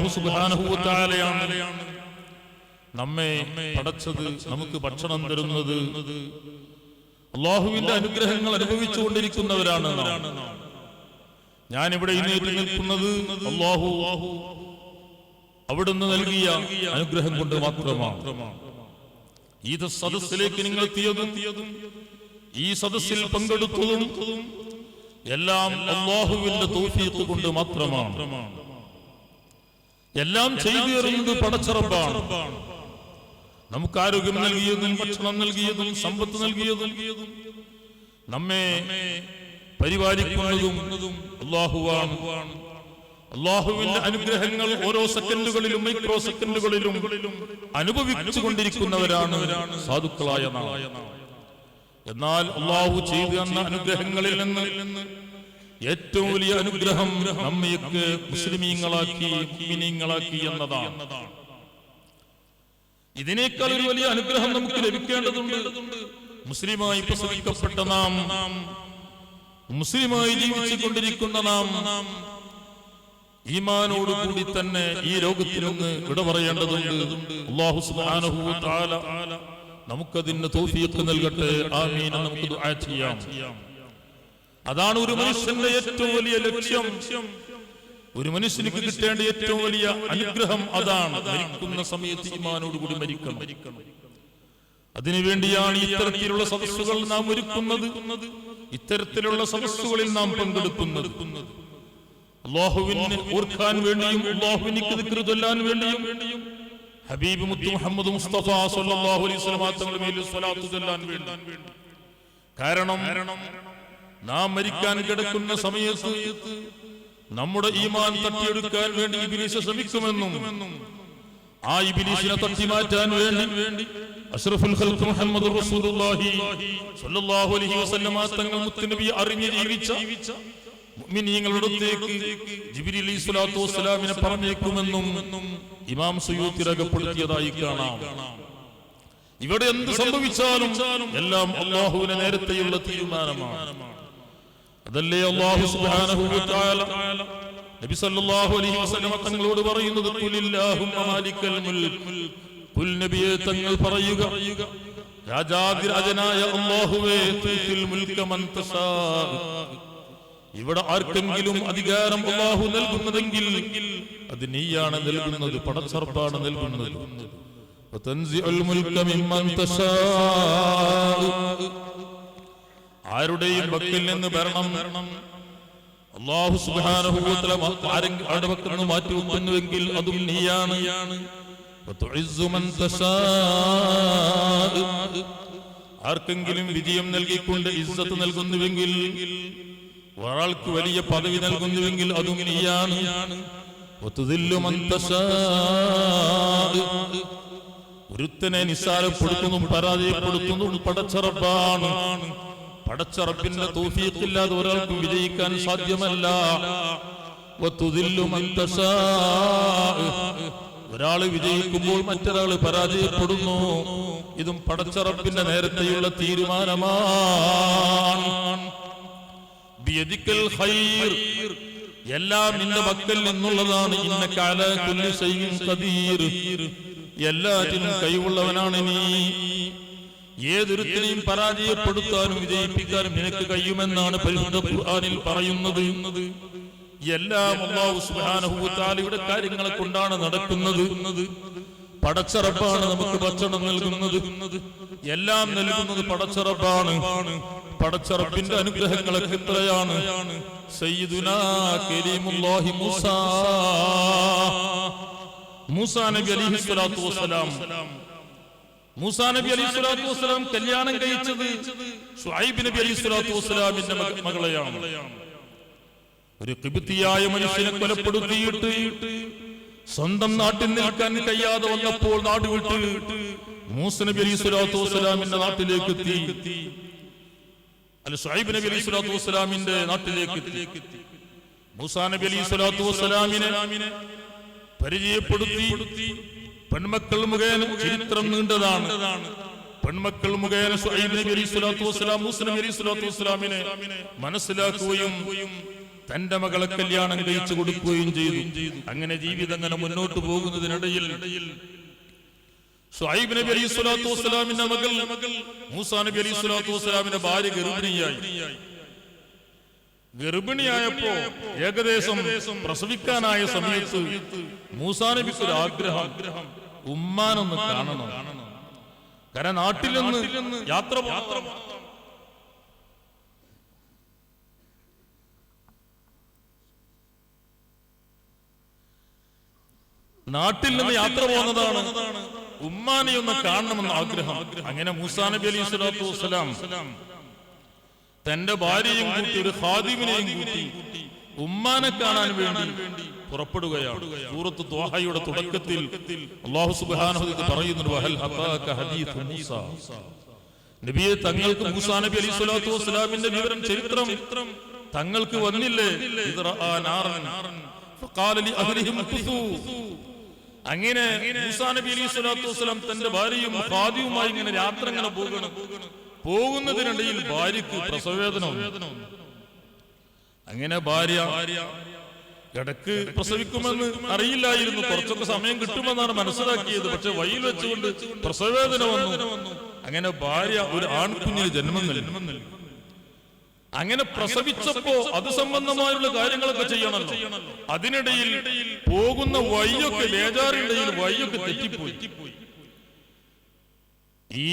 അല്ലാഹു സുബ്ഹാനഹു വ തആലയാണ് നമ്മെ പടച്ചത്, നമുക്ക് ഭക്ഷണം തരുന്നത്. അല്ലാഹുവിന്റെ അനുഗ്രഹങ്ങൾ അനുഭവിച്ചുകൊണ്ടിരിക്കുന്നവരാണ് നാം. ഞാനിവിടെ എഴുന്നേറ്റ് നിൽക്കുന്നത് അല്ലാഹു അവിടുന്ന് നൽകിയ അനുഗ്രഹം കൊണ്ട് മാത്രമാണ്. ഈ സദസ്സിലേക്ക് നിങ്ങൾ എത്തിയതും ഈ സദസ്സിൽ പങ്കെടുത്തതും എല്ലാം അല്ലാഹുവിന്റെ തൗഫീഖ് കൊണ്ട് മാത്രമാണ്. എല്ലാം ചെയ്തു തരുന്നത് പടച്ച റബ്ബാണ്. നമുക്ക് ആരോഗ്യം നൽകിയതും ഭക്ഷണം നൽകിയതും സമ്പത്ത് നൽകിയതും നമ്മെ പരിപാലിക്കുന്നതും അല്ലാഹുവാണ്. അല്ലാഹുവിന്റെ അനുഗ്രഹങ്ങൾ ഓരോ സെക്കൻഡുകളിലും മൈക്രോ സെക്കൻഡുകളിലും അനുഭവിച്ചുകൊണ്ടിരിക്കുന്നവരാണ് സാധുക്കളായ നാം. എന്നാൽ അല്ലാഹു ചെയ്തു തന്ന അനുഗ്രഹങ്ങളിൽ നിന്ന് ഏറ്റവും വലിയ അനുഗ്രഹം നമ്മയൊക്കെ മുസ്ലിമീങ്ങളാക്കി മുഅ്മിനീങ്ങളാക്കി എന്നതാണ്. ഇതിനേക്കാൾ ഒരു വലിയ അനുഗ്രഹം നമുക്ക് ലഭിക്കേണ്ടതുണ്ട്. മുസ്ലിമായി പ്രസവിക്കപ്പെട്ട നാം, മുസ്ലിമായി ജീവിച്ചുകൊണ്ടിരിക്കുന്ന നാം ഈമാനോട് കൂടി തന്നെ ഈ ലോകത്തിൽ നിന്ന് വിട പറയേണ്ടതുണ്ട്. അല്ലാഹു സുബ്ഹാനഹു വ തആല നമുക്കതിന് തൗഫീഖ് നൽകട്ടെ. ആമീൻ. നമുക്ക് ദുആ ചെയ്യാം. അതാണ് ഒരു മനുഷ്യന്റെ ഏറ്റവും വലിയ ലക്ഷ്യം. ഒരു മനുഷ്യനിക്ക് കിട്ടേണ്ട ഏറ്റവും വലിയ അനുഗ്രഹം അതാണ്. മരിക്കുന്ന സമയത്ത് ഈമാനോട് കൂടി മരിക്കണം. അതിനുവേണ്ടിയാണ് ഇത്തരത്തിലുള്ള സദസ്സുകൾ നാം ഒരുക്കുന്നത്, ഇത്തരത്തിലുള്ള സദസ്സുകളിൽ നാം പങ്കെടുക്കുന്നത്. അല്ലാഹുവിനെ ഓർക്കാൻ വേണ്ടിയും അല്ലാഹുവിനിക്ക് ദിക്ർ ചൊല്ലാൻ വേണ്ടിയും ഹബീബ് മുത്ത് മുഹമ്മദ് മുസ്തഫ സ്വല്ലല്ലാഹു അലൈഹി വസല്ലം തങ്ങളുടെ മേൽ സ്വലാത്ത് ചൊല്ലാൻ വേണ്ടി. കാരണം നാം മരിക്കാൻ കിടക്കുന്ന സമയത്ത് നമ്മുടെ ഈമാൻ തട്ടിയെടുക്കാൻ വേണ്ടി ഇബ്ലീസ് ശ്രമിക്കുമെന്നും ആ ഇബ്ലീസിനെ തട്ടിമാറ്റാൻ വേണ്ടി അഷ്റഫുൽ ഖൽഖ് മുഹമ്മദ് റസൂലുള്ളാഹി സ്വല്ലല്ലാഹു അലൈഹി വസല്ലം തങ്ങൾ മുത്തുനബി അറിഞ്ഞ് ജീവിച്ച മുഅ്മിനീങ്ങളുടെ അടുത്തേക്ക് ജിബ്രീൽ അലൈഹിസ്സലാത്തു വസ്സലാമിനെ പറഞ്ഞേക്കുമെന്നും ഇമാം സുയൂത്തി രേഖപ്പെടുത്തിയതായി കാണാം. ഇവിടെ എന്ത് സംഭവിച്ചാലും എല്ലാം അല്ലാഹുവിന്റെ നേരത്തെയുള്ള തീരുമാനമാണ്. അതല്ലേ അല്ലാഹു സുബ്ഹാനഹു വ തആല നബി സല്ലല്ലാഹു അലൈഹി വസല്ലം തങ്ങളോട് പറയുന്നത്, ഖുലില്ലാഹുമ്മ മാലിക്കൽ മുൽക്ക്. ഖുൽ നബിയെ തങ്ങൾ പറയുക, രാജാധിരാജനായ അല്ലാഹുവേ, തുൽ മുൽക മൻ തശാ. ഇവിടെ ആർക്കെങ്കിലും അധികാരം അല്ലാഹു നൽകുന്നതെങ്കിൽ അത് നീയാണ് നൽകുന്നത്, പടച്ചറപ്പാണ് നൽകുന്നത്. വതൻസിഉൽ മുൽക മിമ്മൻ തശാ. ആരുടെയും പക്കൽ നിന്ന് ഭരണം അല്ലാഹു സുബ്ഹാനഹു വ തആല ആരുടെ പക്കൽ നിന്ന് മാറ്റി വെക്കുന്നുവെങ്കിൽ അതും നീയാണ്. വതുഇസ്സു മൻ തശാ. ആർക്കെങ്കിലും വിജയം നൽകിക്കൊണ്ട് ഇസ്സത്ത് നൽകുന്നുവെങ്കിൽ, ഒരാൾക്ക് വലിയ പദവി നൽകുന്നുവെങ്കിൽ അതും നീയാണ്. വതുദില്ലു മൻ തശാ. ഒരുത്തനെ നിസ്സാരപ്പെടുത്തുന്നതും പരാജയപ്പെടുത്തുന്നതും പടച്ചറപ്പാണ്. പടച്ചറപ്പിന്റെ തൗഫീഖ് ഇല്ലാതെ ഒരാൾക്കും വിജയിക്കാൻ സാധ്യമല്ല. വതുദില്ലു മൻ തശാ. ഒരാൾ വിജയിക്കുമ്പോൾ മറ്റൊരാൾ പരാജയപ്പെടുന്നു. ഇതും പടച്ചറപ്പിന്റെ നേരത്തെയുള്ള തീരുമാനമാണ്. ബിയദിക്കൽ ഖൈർ. എല്ലാം നിന്റെ പക്കൽ നിന്നുള്ളതാണ്. ഇന്നക അലാ കുല്ലി ശൈഇൻ ഖദീർ. എല്ലാറ്റിനും കഴിവുള്ളവനാണ് നീ. ഏതൊരുത്തിനെയും പരാജയപ്പെടുത്താനും വിജയിപ്പിക്കാനും നിനക്ക് കഴിയുമെന്നാണ് പരിശുദ്ധ ഖുർആനിൽ പറയുന്നത്. എല്ലാം അല്ലാഹു സുബ്ഹാനഹു വ തആലയുടെ കാര്യങ്ങളെ കൊണ്ടാണ് നടക്കുന്നത്. പടച്ചറപ്പാണ് നമുക്ക് ഭക്ഷണം നൽകുന്നത്, എല്ലാം നൽകുന്നത് പടച്ചറപ്പാണ്. പടച്ചറപ്പിന്റെ അനുഗ്രഹങ്ങളൊക്കെ എത്രയാണ്. സയ്യിദുനാ കരീമുല്ലാഹി മൂസാ നബി അലൈഹിസ്സലാത്തു വസ്സലാം. മൂസാ നബി അലൈഹിസ്സലാത്തു വസ്സലാം കല്യാണം കഴിച്ചത് ശുഐബ് നബി അലൈഹിസ്സലാത്തു വസ്സലാമിന്റെ മകളെയാണ്. ഒരു ഖിബ്തിയായ മനുഷ്യനെ കൊലപ്പെടുത്തിയിട്ട് സ്വന്തം നാട്ടിൽ നിൽക്കാൻ കഴിയാതെ വന്നപ്പോൾ നാട് വിട്ട് മൂസാ നബി അലൈഹിസ്സലാത്തു വസ്സലാമിന്റെ നാട്ടിലേക്ക് എത്തി. ശുഐബ് നബി അലൈഹിസ്സലാത്തു വസ്സലാമിന്റെ നാട്ടിലേക്ക് എത്തി. മൂസാ നബി അലൈഹിസ്സലാത്തു വസ്സലാമിനെ പരിചയപ്പെടുത്തി. പെൺമക്കൾ മുഖേന ചരിത്രം നീണ്ടതാണ്. പെൺമക്കൾ മുഖേന ശുഐബ് നബി അലൈഹിസ്സലാത്തു വസ്സലാം മൂസാ നബി അലൈഹിസ്സലാത്തു വസ്സലാമിനെ മനസ്സിലാക്കുകയും തന്റെ മകളെ കല്യാണം കഴിച്ചു കൊടുക്കുകയും ചെയ്തു. അങ്ങനെ ജീവിതം അങ്ങനെ മുന്നോട്ട് പോകുന്നതിനിടയിൽ ശുഐബ് നബി അലൈഹി സ്വലാത്തു വസ്സലാമിന്റെ മകൾ മൂസാ നബി അലൈഹി സ്വലാത്തു വസ്സലാമിന്റെ ഭാര്യ ഗർഭിണിയായപ്പോ ഏകദേശം പ്രസവിക്കാനായ സമയത്ത് മൂസാ നബിക്ക് ഒരു ആഗ്രഹം, ഉമ്മാനൊന്ന് കാണണം. കാരണം നാട്ടിൽ നിന്ന് യാത്ര പോകുന്നതാണ്, ഉമ്മാനെ ഒന്ന് കാണണമെന്ന് ആഗ്രഹം. അങ്ങനെ മൂസാ നബി അലൈഹി സ്വലാത്തു വസ്സലാം തന്റെ ഭാര്യയും കൂട്ടി ഒരു ഖാദിമിനെയും കൂട്ടി ഉമ്മാനെ കാണാൻ വേണ്ടി പുറപ്പെടുകയാണ്. സൂറത്ത് ത്വാഹയുടെ തുടക്കത്തിൽ അല്ലാഹു സുബ്ഹാനഹു വ തആല പറയുന്നു, വഹൽ ഹതാക ഹദീഥു മൂസ, നബിയെ തങ്ങൾക്ക് മൂസാ നബി അലൈഹി സ്വലാത്തു വസ്സലാമിന്റെ വിവരം, ചരിത്രം തങ്ങൾക്ക് വന്നില്ലേ? അങ്ങനെ മൂസാ നബി അലൈഹി സ്വലാത്തു വസ്സലാം തന്റെ ഭാര്യയും ഖാദിയുമായി ഇങ്ങനെ യാത്ര ഇങ്ങനെ പോകുന്നതിനിടയിൽ ഭാര്യക്ക് പ്രസവവേദന. അങ്ങനെ ഭാര്യ ഇടക്ക് പ്രസവിക്കുമെന്ന് അറിയില്ലായിരുന്നു, കുറച്ചൊക്കെ സമയം കിട്ടുമെന്നാണ് മനസ്സിലാക്കിയത്. പക്ഷെ വഴിയിൽ വെച്ചുകൊണ്ട് പ്രസവവേദന വന്നു. അങ്ങനെ ഭാര്യ ഒരു ആൺകുഞ്ഞിന് ജന്മം നൽകി. അങ്ങനെ പ്രസവിച്ചപ്പോ അത് സംബന്ധമായുള്ള കാര്യങ്ങളൊക്കെ ചെയ്യണമല്ലോ. അതിനിടയിൽ പോകുന്ന വഴിയൊക്കെ ബേജാറിനിടയിൽ വഴിയൊക്കെ തെറ്റിപ്പോയി. ഈ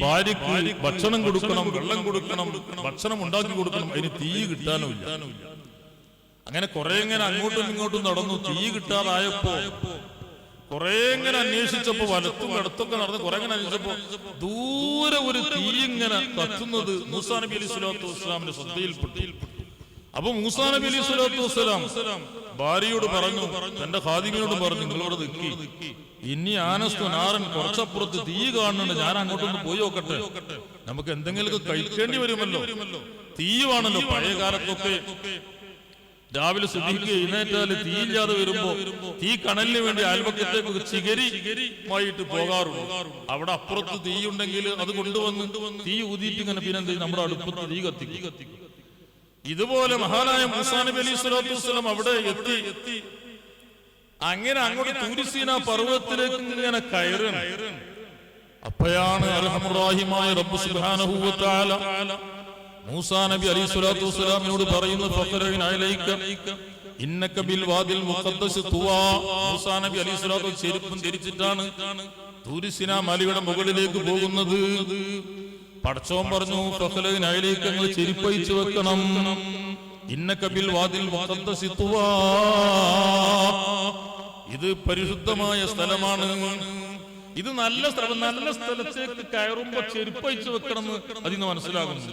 ഭാര്യക്ക് ഭക്ഷണം കൊടുക്കണം, വെള്ളം കൊടുക്കണം, ഭക്ഷണം ഉണ്ടാക്കി കൊടുക്കണം, അതിന് തീ കിട്ടാനുമില്ല. അങ്ങനെ കുറെ ഇങ്ങനെ അങ്ങോട്ടും ഇങ്ങോട്ടും നടന്നു. തീ കിട്ടാതായപ്പോ കുറെ ഇങ്ങനെ അന്വേഷിച്ചപ്പോ വലത്തും ഇടത്തൊക്കെ നടന്ന് കുറെ ഇങ്ങനെ അന്വേഷിച്ചപ്പോ ദൂരെ ഒരു തീ ഇങ്ങനെ കത്തുന്നത് മൂസാ നബി അലൈഹി സ്വലാത്തു വസ്സലാമിന്റെ ശ്രദ്ധയിൽപ്പെട്ടു. അപ്പൊ മൂസാ നബി അലൈഹി സ്വലാത്തു വസ്സലാം ഭാര്യയോട് പറഞ്ഞു, തന്റെ ഖാദിമിനോട് പറഞ്ഞു, നിങ്ങളിവിടെ നിൽക്കി, ഇനി ആനസ്തു നാരൻ കുറച്ചപ്പുറത്ത് തീ കാണുന്നുണ്ട്, ഞാൻ അങ്ങോട്ടൊന്ന് പോയി നോക്കട്ടെ, നമുക്ക് എന്തെങ്കിലുമൊക്കെ കഴിക്കേണ്ടി വരുമല്ലോ, തീയുവാണല്ലോ. പഴയ കാലത്തൊക്കെ രാവിലെ സുബഹിക്ക് എഴുന്നേറ്റാല് തീയില്ലാതെ വരുമ്പോ തീ കണലിന് വേണ്ടി അയൽപക്കത്തേക്ക് ചികരിമായിട്ട് പോകാറുണ്ട്. അവിടെ അപ്പുറത്ത് തീയുണ്ടെങ്കിൽ അത് കൊണ്ടുവന്ന് തീ ഊതിയിട്ട് ഇങ്ങനെ പിന്നെ നമ്മുടെ അടുപ്പത്ത് തീ കത്തിക്കും. ഇതുപോലെ മഹാനായ മൂസാ നബി അലൈഹി സ്വലാത്തു വസ്സലാം അവിടെ എത്തി. അങ്ങനെ അങ്ങോട്ട് തൂരിസീന പർവ്വതത്തിലേക്ക് ഇങ്ങനെ കയറുന്നു. അപ്പോഴാണ് അർഹമുർ റഹീമായ റബ്ബ് സുബ്ഹാനഹു വ തആല മൂസാ നബി അലൈഹി സ്വലാത്തു വസ്സലാമിനോട് പറയുന്നു, ഫഖറഇൻ അലൈക ഇന്നക ബിൽ വാദിൽ മുഖദ്ദസ് തുവാ. മൂസാ നബി അലൈഹി സ്വലാത്തു ചെരുപ്പും ധരിച്ചിട്ടാണ് തൂരിസീന മലയുടെ മുകളിലേക്ക് പോകുന്നത്. പടച്ചോൻ പറഞ്ഞു, ഫഖറഇൻ അലൈക, നിങ്ങൾ ചെരുപ്പഴിച്ചു വെക്കണം. ഇന്നക ബിൽ വാദിൽ മുഖദ്ദസ് തുവാ, ഇത് പരിശുദ്ധമായ സ്ഥലമാണ്, ഇത് നല്ല സ്ഥലത്തേക്ക് കയറുമ്പോ ചെരുപ്പഴിച്ചു വെക്കണം എന്ന് അതിന് മനസ്സിലാകുന്നു.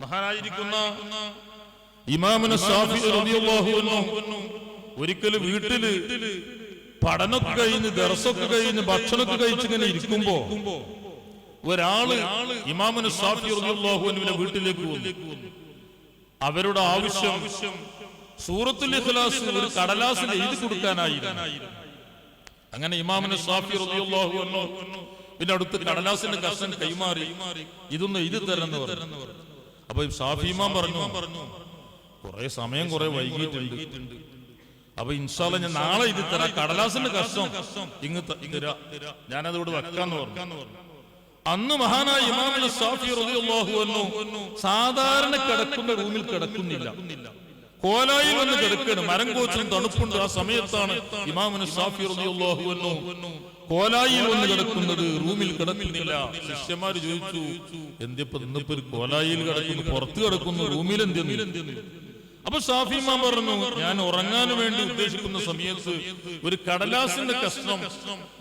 മഹാനായിരിക്കുന്ന ഇമാമുന ശാഫിഈ റളിയല്ലാഹു അൻഹു ഒരിക്കലും വീട്ടില് പഠനമൊക്കെ കഴിഞ്ഞ് ദർസൊക്കെ കഴിഞ്ഞ് ഭക്ഷണമൊക്കെ കഴിച്ചിങ്ങനെ ഇരിക്കുമ്പോ ഒരാള് ഇമാമുന ശാഫിഈ റളിയല്ലാഹു അൻഹുവിന്റെ വീട്ടിലേക്ക് വന്നു. അവരുടെ ആവശ്യം സൂറത്തുൽ ഇഖ്ലാസ് ഒരു കടലാസിൽ എഴുതി കൊടുക്കാനായിരുന്നു. അങ്ങനെ ഇമാമുന ശാഫിഈ റളിയല്ലാഹു അൻഹു പിന്നെ അടുത്ത് കടലാസിന്റെ കഷ്ണം കൈമാറി, ഇതൊന്ന് എഴുതി തരാന്ന് പറഞ്ഞു. അപ്പൊ ഷാഫി ഇമാം പറഞ്ഞു, കുറെ സമയം കുറെ വൈകിട്ടുണ്ട്, അപ്പൊ ഇൻഷാ അല്ലാഹ് ഞാൻ നാളെ എഴുതി തരാം, കടലാസിന്റെ കഷ്ണം ഇങ്ങ് തരാ, ഞാനതോട് വെക്കാന്ന് പറഞ്ഞു. അന്ന് മഹാനായ ഇമാമുന ശാഫിഈ റളിയല്ലാഹു അൻഹു സാധാരണ കിടക്കുന്ന റൂമിൽ കിടക്കുന്നില്ല, കോലായിൽ വന്ന് കിടക്കുകയാണ്. മരം കോച്ചും തണുപ്പുണ്ട്. ആ സമയത്താണ് ഇമാമുന ശാഫിഈ റളിയല്ലാഹു അൻഹു കോലായിൽ വന്ന് കിടക്കുന്നത്, റൂമിൽ കിടക്കുന്നില്ല. ശിഷ്യന്മാര് ചോദിച്ചു, എന്തിപ്പോ ഇന്നിപ്പോ ഒരു കോലായിൽ കിടക്കുന്നു, പുറത്ത് കിടക്കുന്നു, റൂമിൽ എന്തെന്ന്? അപ്പൊ ഷാഫി ഇമാം പറഞ്ഞു, ഞാൻ ഉറങ്ങാൻ വേണ്ടി ഉദ്ദേശിക്കുന്ന സമയത്ത് ഒരു കടലാസിന്റെ കഷ്ണം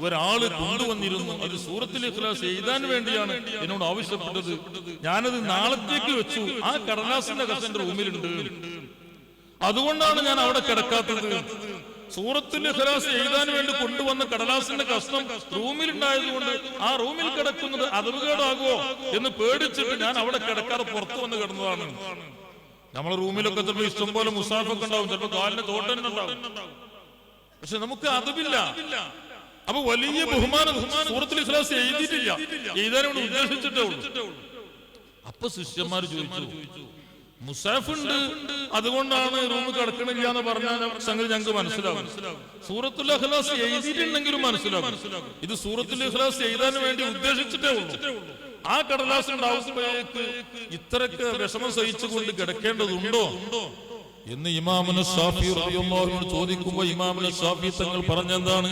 ഒരാള് കൊണ്ടുവന്നിരുന്നു, അത് സൂറത്തുൽ ഇഖ്ലാസ് എഴുതാൻ വേണ്ടിയാണ് എന്നോട് ആവശ്യപ്പെട്ടത്, ഞാനത് നാളത്തേക്ക് വെച്ചു, ആ കടലാസിന്റെ കഷ്ണം റൂമിലുണ്ട്, അതുകൊണ്ടാണ് ഞാൻ അവിടെ കിടക്കാത്തത്. സൂറത്തുൽ ഇഖ്ലാസ് എഴുതാൻ വേണ്ടി കൊണ്ടുവന്ന കടലാസിന്റെ കഷ്ണം റൂമിലുണ്ടായതുകൊണ്ട് ആ റൂമിൽ കിടക്കുന്നത് അതവുകേടാകുമോ എന്ന് പേടിച്ചിട്ട് ഞാൻ അവിടെ കിടക്കാതെ പുറത്തു വന്ന് കിടന്നതാണ്. നമ്മളെ റൂമിലൊക്കെ ചിലപ്പോൾ ഇഷ്ടം പോലെ മുസാഫൊക്കെ ഉണ്ടാവും, ചിലപ്പോൾ കാലിന്റെ തോട്ടം ഉണ്ടാവും, പക്ഷെ നമുക്ക് അതുമില്ല. അപ്പൊ വലിയ ബഹുമാനം സൂറത്തുൽ ഇഖ്ലാസ് എഴുതിയിട്ടില്ല, എഴുതാൻ വേണ്ടി ഉദ്ദേശിച്ചിട്ടേ ഉള്ളൂ. അപ്പൊ ശിഷ്യന്മാർ ചോദിച്ചു, മുസാഫുണ്ട്, അതുകൊണ്ടാണ് റൂം കിടക്കണില്ല എന്ന് പറഞ്ഞാൽ സംഗതി ഞങ്ങൾക്ക് മനസ്സിലാവും. സൂറത്തുൽ ഇഖ്ലാസ് എഴുതിയിട്ടുണ്ടെങ്കിലും മനസ്സിലാവും. ഇത് സൂറത്തുൽ ഇഖ്ലാസ് എഴുതാൻ വേണ്ടി ഉദ്ദേശിച്ചിട്ടേ ഉള്ളൂ. ആ കടലാസ് ഉണ്ടാവുമ്പോഴേക്ക് ഇത്രക്ക് വിഷമം സഹിച്ചുകൊണ്ട് കിടക്കേണ്ടതുണ്ടോ എന്ന് ഇമാമുന ശാഫി റളിയല്ലാഹു അൻഹു ചോദിക്കുമ്പോൾ ഇമാമുന ശാഫി തങ്ങൾ പറഞ്ഞെന്താണ്?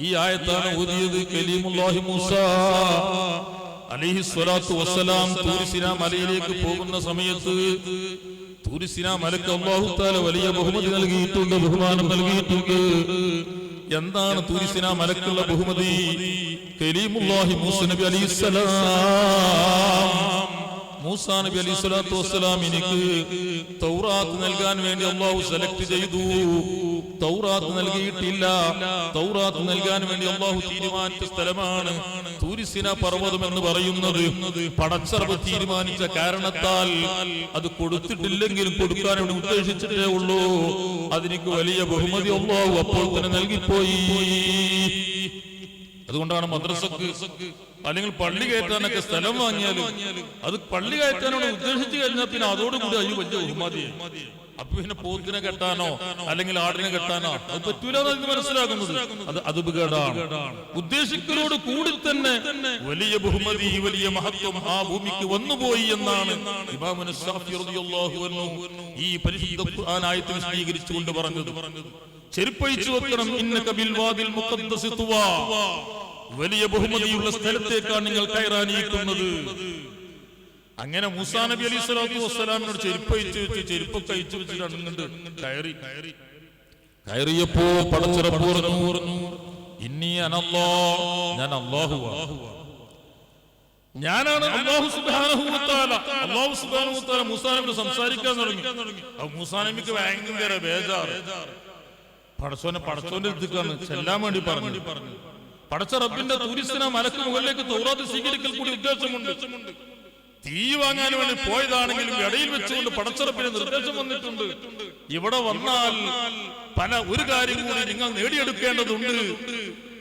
ഈ ആയത്താണ് ഓതിയത്. കലീമുല്ലാഹി മൂസ അലൈഹി സ്വലാത്തു വസ്സലാം തൂർ സിനാ മലയിലേക്ക് പോകുന്ന സമയത്ത് തൂർ സിനാ മലക്ക് അല്ലാഹു തആല വലിയ ബഹുമതി നൽകിയിട്ടുണ്ട്, ബഹുമാനം നൽകിയിട്ടുണ്ട്. എന്താണ് തൂർ സിനാ മലക്കുള്ള ബഹുമതി? കലീമുല്ലാഹി മൂസ നബി അലൈഹിസ്സലാം, മൂസാ നബി അലൈഹി സ്വലാത്തു വസ്സലാമിനിക്ക് തൗറാത്ത് നൽകാൻ വേണ്ടി അല്ലാഹു സെലക്ട് ചെയ്തു. തൗറാത്ത് നൽകിയിട്ടില്ല. തൗറാത്ത് നൽകാൻ വേണ്ടി അല്ലാഹു തീരുമാനിച്ച സ്ഥലമാണ് തൂർ സിനാ പർവ്വതം എന്ന് പറയുന്നത്. പടച്ചറബ് തീരുമാനിച്ച കാരണത്താൽ അത് കൊടുത്തിട്ടില്ലെങ്കിലും കൊടുക്കാൻ വേണ്ടി ഉദ്ദേശിച്ചിട്ടേ ഉള്ളൂ. അതിനിക്ക് വലിയ ബഹുമതി അല്ലാഹു അപ്പോൾ തന്നെ നൽകിപ്പോയി. അതുകൊണ്ടാണ് മദ്രസക്ക് അല്ലെങ്കിൽ പള്ളി കയറ്റാനൊക്കെ സ്ഥലം വാങ്ങിയാലും അത് പള്ളി കയറ്റാനോട് ഉദ്ദേശിച്ചു കഴിഞ്ഞാൽ പിന്നെ അതോടുകൂടി അയ്യോ വലിയ ബഹുമതിയായി. അപ്പൊ പിന്നെ പോത്തിനെ കെട്ടാനോ അല്ലെങ്കിൽ ആടിനെ കെട്ടാനോ അത് പറ്റൂല എന്ന് മനസ്സിലാക്കുന്നത് അത് അപകടമാണ്. ഉദ്ദേശിക്കലോട് കൂടി തന്നെ വലിയ ബഹുമതി, വലിയ മഹത്വം ആ ഭൂമിക്ക് വന്നുപോയി എന്നാണ് ഇമാമുന ശാഫി റളിയല്ലാഹു അൻഹു ഈ പരിശുദ്ധ ഖുർആൻ ആയത്ത് വിശദീകരിച്ചുകൊണ്ട് പറഞ്ഞത്. ചെരുപ്പഴിച്ചു വെക്കണം, ഇന്നക ബിൽ വാദിൽ മുഖദ്ദസി തുവാ, വലിയ ബഹുമതിയുള്ള സ്ഥലത്തേക്കാണ് നിങ്ങൾ കയറാനിരിക്കുന്നത്. അങ്ങനെ മൂസാ നബി അലൈഹി സ്വലാത്തു വസ്സലാമിനോട് ചെരുപ്പഴിച്ചു വെച്ച് ചെരുപ്പൊക്കെ അയച്ചു വെച്ചിട്ട് അങ്ങോട്ട് കയറിയപ്പോ പടച്ചിറപ്പ് പറഞ്ഞു, ഇന്നി അനല്ലാഹ്, ഞാൻ അല്ലാഹുവാണ്, ഞാനാണ് അല്ലാഹു സുബ്ഹാനഹു വ തആല. അല്ലാഹു സുബ്ഹാനഹു വ തആല മൂസാ നബിയോട് സംസാരിക്കാൻ തുടങ്ങി. അപ്പൊ മൂസാ നബിക്ക് ഭയങ്കര ബേജാറ്. പടച്ചോന്റെ അടുത്തേക്കാണ് ചെല്ലാൻ വേണ്ടി പറഞ്ഞു. പടച്ച റബ്ബിന്റെ തൂർ സിനാ മലക്ക് മുകളിലേക്ക് തൗറാത്ത് സ്വീകരിക്കൽ കൂടി ഉദ്ദേശമുണ്ട്. തീ വാങ്ങാൻ വേണ്ടി പോയതാണെങ്കിലും ഇടയിൽ വെച്ചുകൊണ്ട് പടച്ച റബ്ബിന്റെ നിർദ്ദേശം വന്നിട്ടുണ്ട്. ഇവിടെ വന്നാൽ ഒരു കാര്യം കൂടി നിങ്ങൾ നേടിയെടുക്കേണ്ടതുണ്ട്.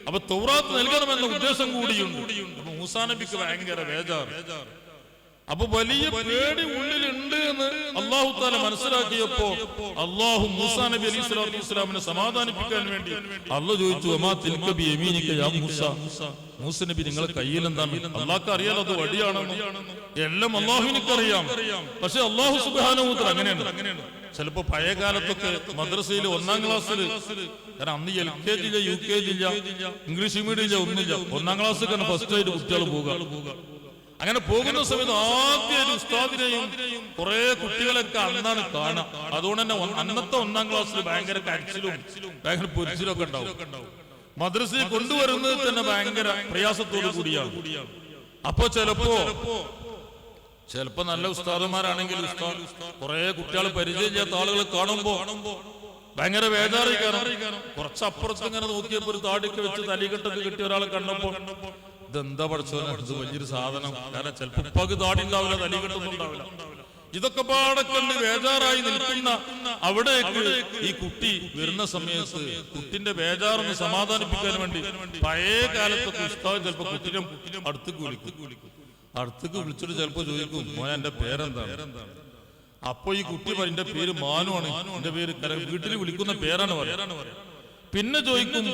അപ്പൊ തൗറാത്ത് നൽകണമെന്ന ഉദ്ദേശം കൂടിയുണ്ട്. അപ്പൊ മൂസാ നബിക്ക് ഭയങ്കര ബേജാർ. അപ്പൊ വലിയ പേടി ഉള്ളിലുണ്ട് എന്ന് അല്ലാഹു തആല മനസ്സിലാക്കിയപ്പോ അല്ലാഹു മൂസാ നബി അലൈഹി സ്വലാത്തു വസ്സലാമിനെ സമാധാനിപ്പിക്കാൻ വേണ്ടി അല്ലാഹു ചോദിച്ചു, വമാ തിൽക ബിയമീനിക യാ മൂസ, മൂസ നബി നിങ്ങളെ കയ്യിൽ എന്താണ്? അല്ലാഹുക്ക് അറിയാലോ അത് വടിയാണെന്ന്, എല്ലാം അല്ലാഹുവിനക്ക് അറിയാം. പക്ഷെ അല്ലാഹു സുബ്ഹാനഹു വ തആല അങ്ങനെയാണ്. ചിലപ്പോ പഴയ കാലത്തൊക്കെ മദ്രസയിൽ 1ാം ക്ലാസ്സിൽ, കാരണം അന്ന് LKG ഇല്ല, UKG ഇല്ല, ഇംഗ്ലീഷ് മീഡിയം ഇല്ല, ഒന്നുമില്ല. 1ാം ക്ലാസ്സിൽ ഫസ്റ്റ് ആയിട്ട് കുട്ടികൾ പോകുക. അങ്ങനെ പോകുന്ന സമയത്ത് ആദ്യം ഉസ്താദിനെയും കുറെ കുട്ടികളൊക്കെ അന്നാണ് കാണാം. അതുകൊണ്ട് തന്നെ അന്നത്തെ 1ാം ക്ലാസ്സിൽ ഭയങ്കര കരച്ചിലും ഭയങ്കര പൊരിച്ചിലും ഒക്കെ ഉണ്ടാവും. മദ്രസയിൽ കൊണ്ടുവരുന്നത് തന്നെ ഭയങ്കര പ്രയാസത്തോടു കൂടിയാണ്. അപ്പൊ ചിലപ്പോ നല്ല ഉസ്താദന്മാരാണെങ്കിൽ കുറെ കുട്ടികൾ പരിചയമില്ലാത്ത ആളുകൾ കാണുമ്പോ ഭയങ്കര വേദാറിക്കാനും കുറച്ചപ്പുറത്ത് ഇങ്ങനെ നോക്കിയപ്പോ ഒരു താടിക്ക് വെച്ച് തലികെട്ടൊക്കെ കിട്ടിയ ഒരാളെ കണ്ടപ്പോ ഇതെന്താ പഠിച്ചോനെ, ഇത് വലിയൊരു സാധനം. കാരണം ചിലപ്പോ ഉപ്പാക്ക് താടി ഉണ്ടാവില്ല, തലികെട്ടൊന്നും ഉണ്ടാവില്ല. ഇതൊക്കെ പാടെ കണ്ട് ബേജാറായി നിൽക്കുന്ന അവിടേക്ക് ഈ കുട്ടി വരുന്ന സമയത്ത് കുട്ടിന്റെ ബേജാറൊന്ന് സമാധാനിപ്പിക്കാൻ വേണ്ടി പഴയ കാലത്തൊക്കെ ഉസ്താദ് ചിലപ്പോ കുട്ടിനെ അടുത്തേക്ക് വിളിച്ചിട്ട് ചിലപ്പോ ചോദിക്കും, മോനെ എന്റെ പേരെന്താണ്? അപ്പൊ ഈ കുട്ടി പറയും, എന്റെ പേര് മാനുവാണ്, എന്റെ പേര് വീട്ടിൽ വിളിക്കുന്ന പേരാണ് പറയാ. പിന്നെ ചോദിക്കും,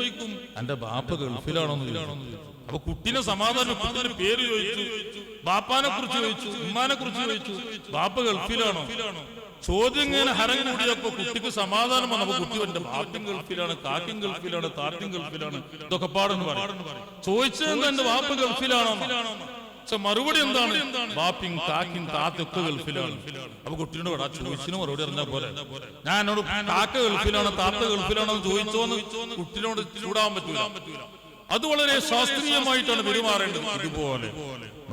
എന്റെ ബാപ്പ ഗൾഫിലാണോന്ന് ചോദിച്ചു. അപ്പൊ കുട്ടീനെ സമാധാനം, കുട്ടിയുടെ പേര് ചോദിച്ചു, ബാപ്പാനെ കുറിച്ച് ചോദിച്ചു, ഉമ്മാനെ കുറിച്ച് ചോദിച്ചു, ബാപ്പ ഗൾഫിലാണോ? ചോദ്യം ഇങ്ങനെ ഹരം കൂടിയപ്പോ കുട്ടിക്ക് സമാധാനം വന്നു. അപ്പൊ കുട്ടി എന്റെ ബാപ്പയും ഗൾഫിലാണ്, കാക്കും ഗൾഫിലാണ്, താത്തും ഗൾഫിലാണ്, ഇതൊക്കെ പാടെന്ന് പറയും. ചോദിച്ചത് എന്റെ ബാപ്പ ഗൾഫിലാണോ? മറുപടി എന്താണ്? ബാപ്പിയും കാക്കും താത്തൊക്കെ ഗൾഫിലാണ്. അപ്പൊ കുട്ടിയോട് പറയാ, ചോദിച്ചിന് മറുപടി അറിഞ്ഞാ പോലെ. ഞാൻ എന്നോട് കാക്ക ഗൾഫിലാണോ താത്ത ഗൾഫിലാണോ ചോദിച്ചോന്ന് കുട്ടിനോട് ചൂടാൻ പറ്റൂല. അത് വളരെ ശാസ്ത്രീയമായിട്ടാണ് പെരുമാറേണ്ടത്. ഇതുപോലെ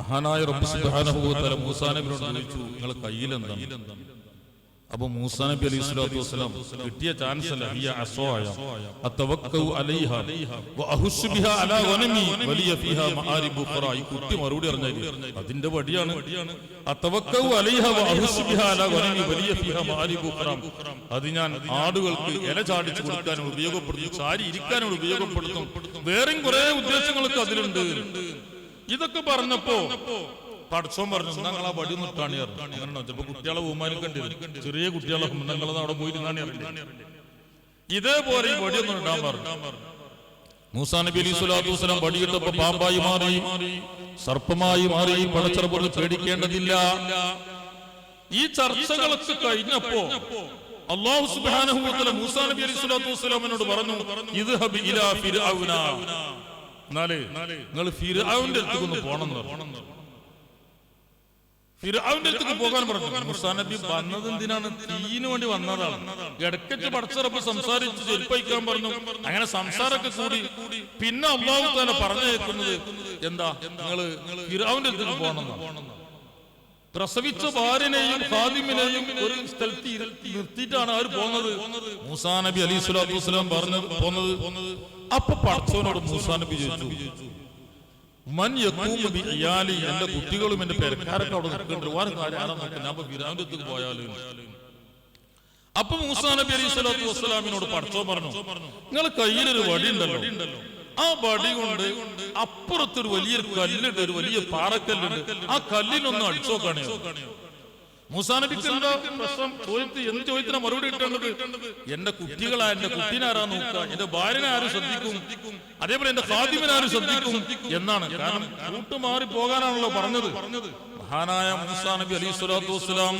മഹാനായ റബ്ബ് സുബ്ഹാനഹു വ തആല മൂസാ നബിയോട് ചോദിച്ചു, നിങ്ങളെ കയ്യിൽ എന്താണ്? അപ്പൊ മൂസാ നബി അലൈഹി സ്വലാത്തു വസ്സലാം കിട്ടിയ ചാൻസ് അല്ല, ഹിയ അസ്വായ അതവക്കഉ അലൈഹാ വ അഹുസ്സു ബിഹാ അലാ ഗനമി വലിയ ഫീഹാ മആരിബു ഖറാ. ഈ കുട്ടി മറുപടി പറഞ്ഞാൽ അതിന്റെ വടിയാണ്. അതവക്കഉ അലൈഹാ വ അഹുസ്സു ബിഹാ അലാ ഗനമി വലിയ ഫീഹാ മആരിബു ഖറാ. അത് ഞാൻ ആടുകൾക്ക് ഇല ചാടിച്ചു കൊടുക്കാനും ഉപയോഗപ്പെടുത്തും, ചാരി ഇരിക്കാനും ഉപയോഗപ്പെടുത്തും, വേറെയും കുറെ ഉദ്ദേശങ്ങളൊക്കെ അതിലുണ്ട്. ഇതൊക്കെ പറഞ്ഞപ്പോ പടച്ചോൻ പറഞ്ഞു ഞങ്ങൾ ആ വടി നിട്ടാണ് അങ്ങനെ ചിലപ്പോ കുട്ടികളെ ബഹുമാനിക്കേണ്ടി വരും. ചെറിയ കുട്ടികളെ ഞങ്ങളത് അവിടെ പോയിരുന്നാണ് ഇതേപോലെ ഈ വടിയൊന്നും ഇടാൻ പറഞ്ഞു. മൂസാ നബി അലൈഹി സ്വലാത്തു വസ്സലാം വടിയിട്ടപ്പോ പാമ്പായി മാറി, സർപ്പമായി മാറി. പടച്ചറപ്പ് പേടിക്കേണ്ടതില്ല. ഈ ചർച്ചകളൊക്കെ കഴിഞ്ഞപ്പോ അല്ലാഹു സുബ്ഹാനഹു വ തആല മൂസാ നബി അലൈഹി സ്വലാത്തു വസ്സലാമിനോട് പറഞ്ഞു, ഇദ്ഹബ് ഇലാ ഫിർഔന, നിങ്ങൾ ഫിർഔന്റെ അടുത്തേക്ക് പോകണം. ഫിർഔന്റെ അടുത്തേക്ക് പോകാൻ പറഞ്ഞു. മൂസാ നബി വന്നത് എന്തിനാണ്? തീന് വേണ്ടി വന്നതാണ്. ഇടയ്ക്ക് പടച്ചറപ്പ് സംസാരിച്ച് ചെരുപ്പഴിക്കാൻ പറഞ്ഞു. അങ്ങനെ സംസാരമൊക്കെ കൂടി പിന്നെ അല്ലാഹു തആല പറഞ്ഞേക്കുന്നത് എന്താ? നിങ്ങൾ ഫിർഔന്റെ അടുത്തേക്ക് പോകണം. പ്രസവിച്ച ഭാര്യനെയും ഖാദിമിനെയും ഒരു സ്ഥലത്ത് നിർത്തിയിട്ടാണ് അവർ പോകുന്നത്. മൂസാ നബി അലൈഹി സ്വലാത്തു വസ്സലാം പോകുന്നത്. അപ്പൊ പടച്ചവനോട് മൂസാ നബി ചോദിച്ചു, മൻ യഖൂമു ബി ഇയാലി, എന്റെ കുട്ടികളും എന്റെ പേരക്കാരൊക്കെ അവിടെ നിൽക്കുന്നുണ്ട്, പോയാലും. അപ്പൊ മൂസാ നബി അലൈഹി സ്വലാത്തു വസ്സലാമിനോട് പടച്ചവൻ പറഞ്ഞു, നിങ്ങൾ കയ്യിലൊരു വടി ഉണ്ടല്ലോ, ആ വടി കൊണ്ട് അപ്പുറത്തൊരു വലിയൊരു കല്ലുണ്ട്, ഒരു വലിയ പാറക്കല്ലുണ്ട്, ആ കല്ലിനൊന്ന് അടിച്ചു നോക്കണേ. മൂസാ നബിക്ക് എന്താ പ്രശ്നം? എന്ത് ചോദ്യത്തിനാ മറുപടി കിട്ടേണ്ടത്? എന്റെ കുട്ടികളാ, എന്റെ കുട്ടീനാരാ നോക്കുക, എന്റെ ഭാര്യനെ ആരും ശ്രദ്ധിക്കും, അതേപോലെ എന്റെ ഖാദിമിനെ ആരും ശ്രദ്ധിക്കും എന്നാണ്. കാരണം കൂട്ടുമാറി പോകാനാണല്ലോ പറഞ്ഞത്. മഹാനായ മൂസാ നബി അലൈഹി സ്വലാത്തു വസ്സലാം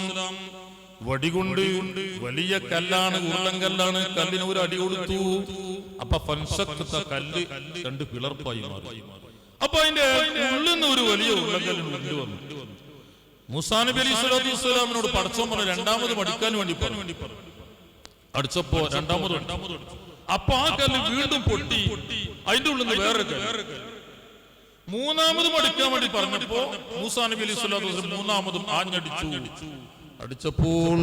വടികൊണ്ട്, വലിയ കല്ലാണ്, ഉരുളൻകല്ലാണ്, കല്ലിന് ഒരു അടി കൊടുത്തു. അപ്പൊ കല്ല് രണ്ട് പിളർപ്പായി മാറി. അപ്പൊ അതിന്റെ ഉള്ളിൽ നിന്ന് ഒരു വലിയ ഉരുളൻകല്ലിന് ഉള്ളിൽ വന്നു. മൂസാ നബി അലൈഹി സ്വലാത്തു വസ്സലാമിനോട് പടച്ചോൻ പറഞ്ഞു രണ്ടാമത് അടിക്കാൻ വേണ്ടി പറഞ്ഞു. അടിച്ചപ്പോ രണ്ടാമത് അപ്പൊ ആ കല്ല് വീണ്ടും പൊട്ടി, അതിന്റെ ഉള്ളിൽ നിന്ന് വേറെ കല്ല്. മൂന്നാമതും അടിക്കാൻ വേണ്ടി പറഞ്ഞപ്പോ മൂസാ നബി അലൈഹി സ്വലാത്തു വസ്സലാം മൂന്നാമതും ആഞ്ഞടിച്ചു. അടിച്ചപ്പോൾ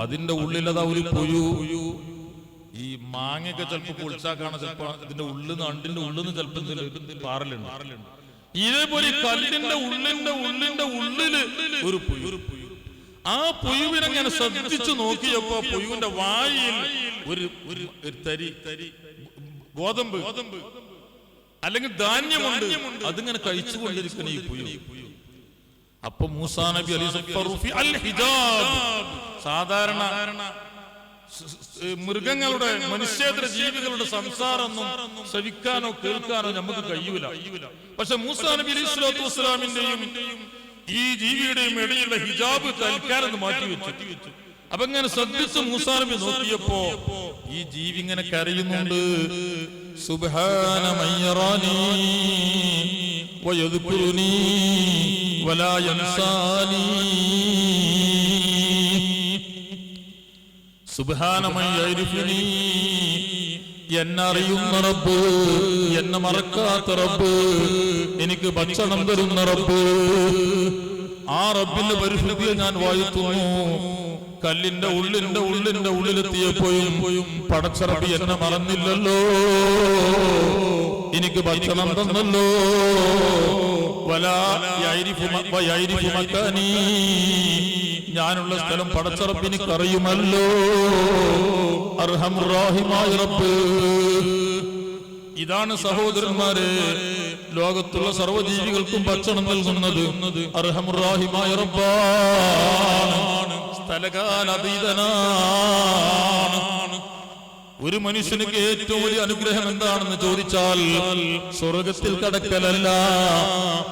അതിന്റെ ഉള്ളിൽ അതാ ഒരു പുഴു. ഈ മാങ്ങയൊക്കെ ചിലപ്പോ പൊളിച്ചാക്കാണ്, ചിലപ്പോ ഇതിന്റെ ഉള്ളിൽ നിന്ന് അണ്ടിന്റെ ഉള്ളിൽ നിന്ന് ചിലപ്പോ പാറലുണ്ട്. ഇതേപോലെ കല്ലിന്റെ ഉള്ളില് ഒരു പുഴു. ആ പുഴുവിനെങ്ങനെ ശ്രദ്ധിച്ചു നോക്കിയപ്പോ പുഴുവിന്റെ വായിൽ ഒരു തരി ഗോതമ്പ് അല്ലെങ്കിൽ ധാന്യമുണ്ട്. അതിങ്ങനെ കഴിച്ചുകൊണ്ടിരിക്കുന്ന ഈ പുഴു. അപ്പൊ മൂസാ നബി അലൈഹി ഹിജാബ്, സാധാരണ മൃഗങ്ങളുടെ, മനുഷ്യേതര ജീവികളുടെ സംസാരമൊന്നും ശ്രവിക്കാനോ കേൾക്കാനോ നമുക്ക് കഴിയൂല. പക്ഷെ മൂസാ നബി അലൈഹി സ്വലാത്തു വസ്സലാമിന്റെയും ഈ ജീവിയുടെയും ഇടയിലുള്ള ഹിജാബ് തൽക്കാലം മാറ്റിവെച്ചു. അപ്പൊ ഇങ്ങനെ ശ്രദ്ധിച്ച് മൂസാ നബി നോക്കിയപ്പോ ഈ ജീവി ഇങ്ങനെ കരയുന്നുണ്ട്. സുബ്ഹാന മൻ യറാനി വയദ്കുറുനി വലാ യൻസാനി, സുബ്ഹാന മൻ യഅരിഫുനി, എന്നെ അറിയുന്ന റബ്ബ്, എന്നെ മറക്കാത്ത റബ്ബ്, എനിക്ക് ഭക്ഷണം തരുന്ന റബ്ബ്, ആ റബ്ബിന്റെ പരിശുദ്ധിയെ ഞാൻ വാഴ്ത്തുന്നു. കല്ലിന്റെ ഉള്ളിലെത്തിയപ്പോഴും പടച്ച റബ്ബ് എന്നെ മറന്നില്ലല്ലോ, എനിക്ക് ഭക്ഷണം തന്നല്ലോ. വലാ യഅരിഫു മക്കാനി, ഞാനുള്ള സ്ഥലം പടച്ച റബ്ബ് എനിക്കറിയുമല്ലോ. അർഹമുർ റഹീമായ റബ്ബ്. ഇതാണ് സഹോദരന്മാരെ ലോകത്തുള്ള സർവ്വജീവികൾക്കും ഭക്ഷണം നൽകുന്നത് അർഹമുർ റഹീമായ റബ്ബാണ്. സ്ഥലകാലതീതനാണ്. ഒരു മനുഷ്യനുക്ക് ഏറ്റവും വലിയ അനുഗ്രഹം എന്താണെന്ന് ചോദിച്ചാൽ സ്വർഗത്തിൽ കടക്കലല്ല,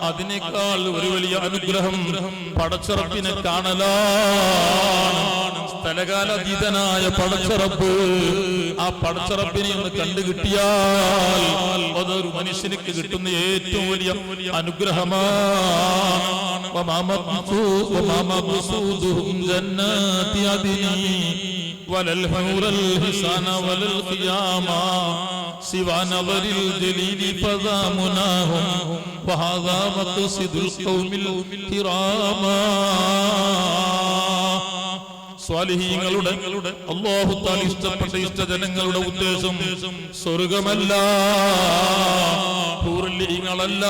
അതിനേക്കാൾ ഒരു വലിയ അനുഗ്രഹം പടച്ചറപ്പിനെ കാണലാണ്. സ്ഥലകാലതീതനായ പടച്ചറപ്പ്, ആ പടച്ചറപ്പിനെ ഒന്ന് കണ്ടുകിട്ടിയാൽ അതൊരു മനുഷ്യനുക്ക് കിട്ടുന്ന ഏറ്റവും വലിയ അനുഗ്രഹമാണ്. وللحور الحسان وللقيامة سوى نظر الجليل فذا مناهم وهذا مقصد القوم الكرام. സ്വാലിഹീങ്ങളുടെ അല്ലാഹു തആല ഇഷ്ടപ്പെട്ട ഇഷ്ടജനങ്ങളുടെ ഉദ്ദേശം സ്വർഗമല്ല, ഹൂറുല്ലീങ്ങളല്ല.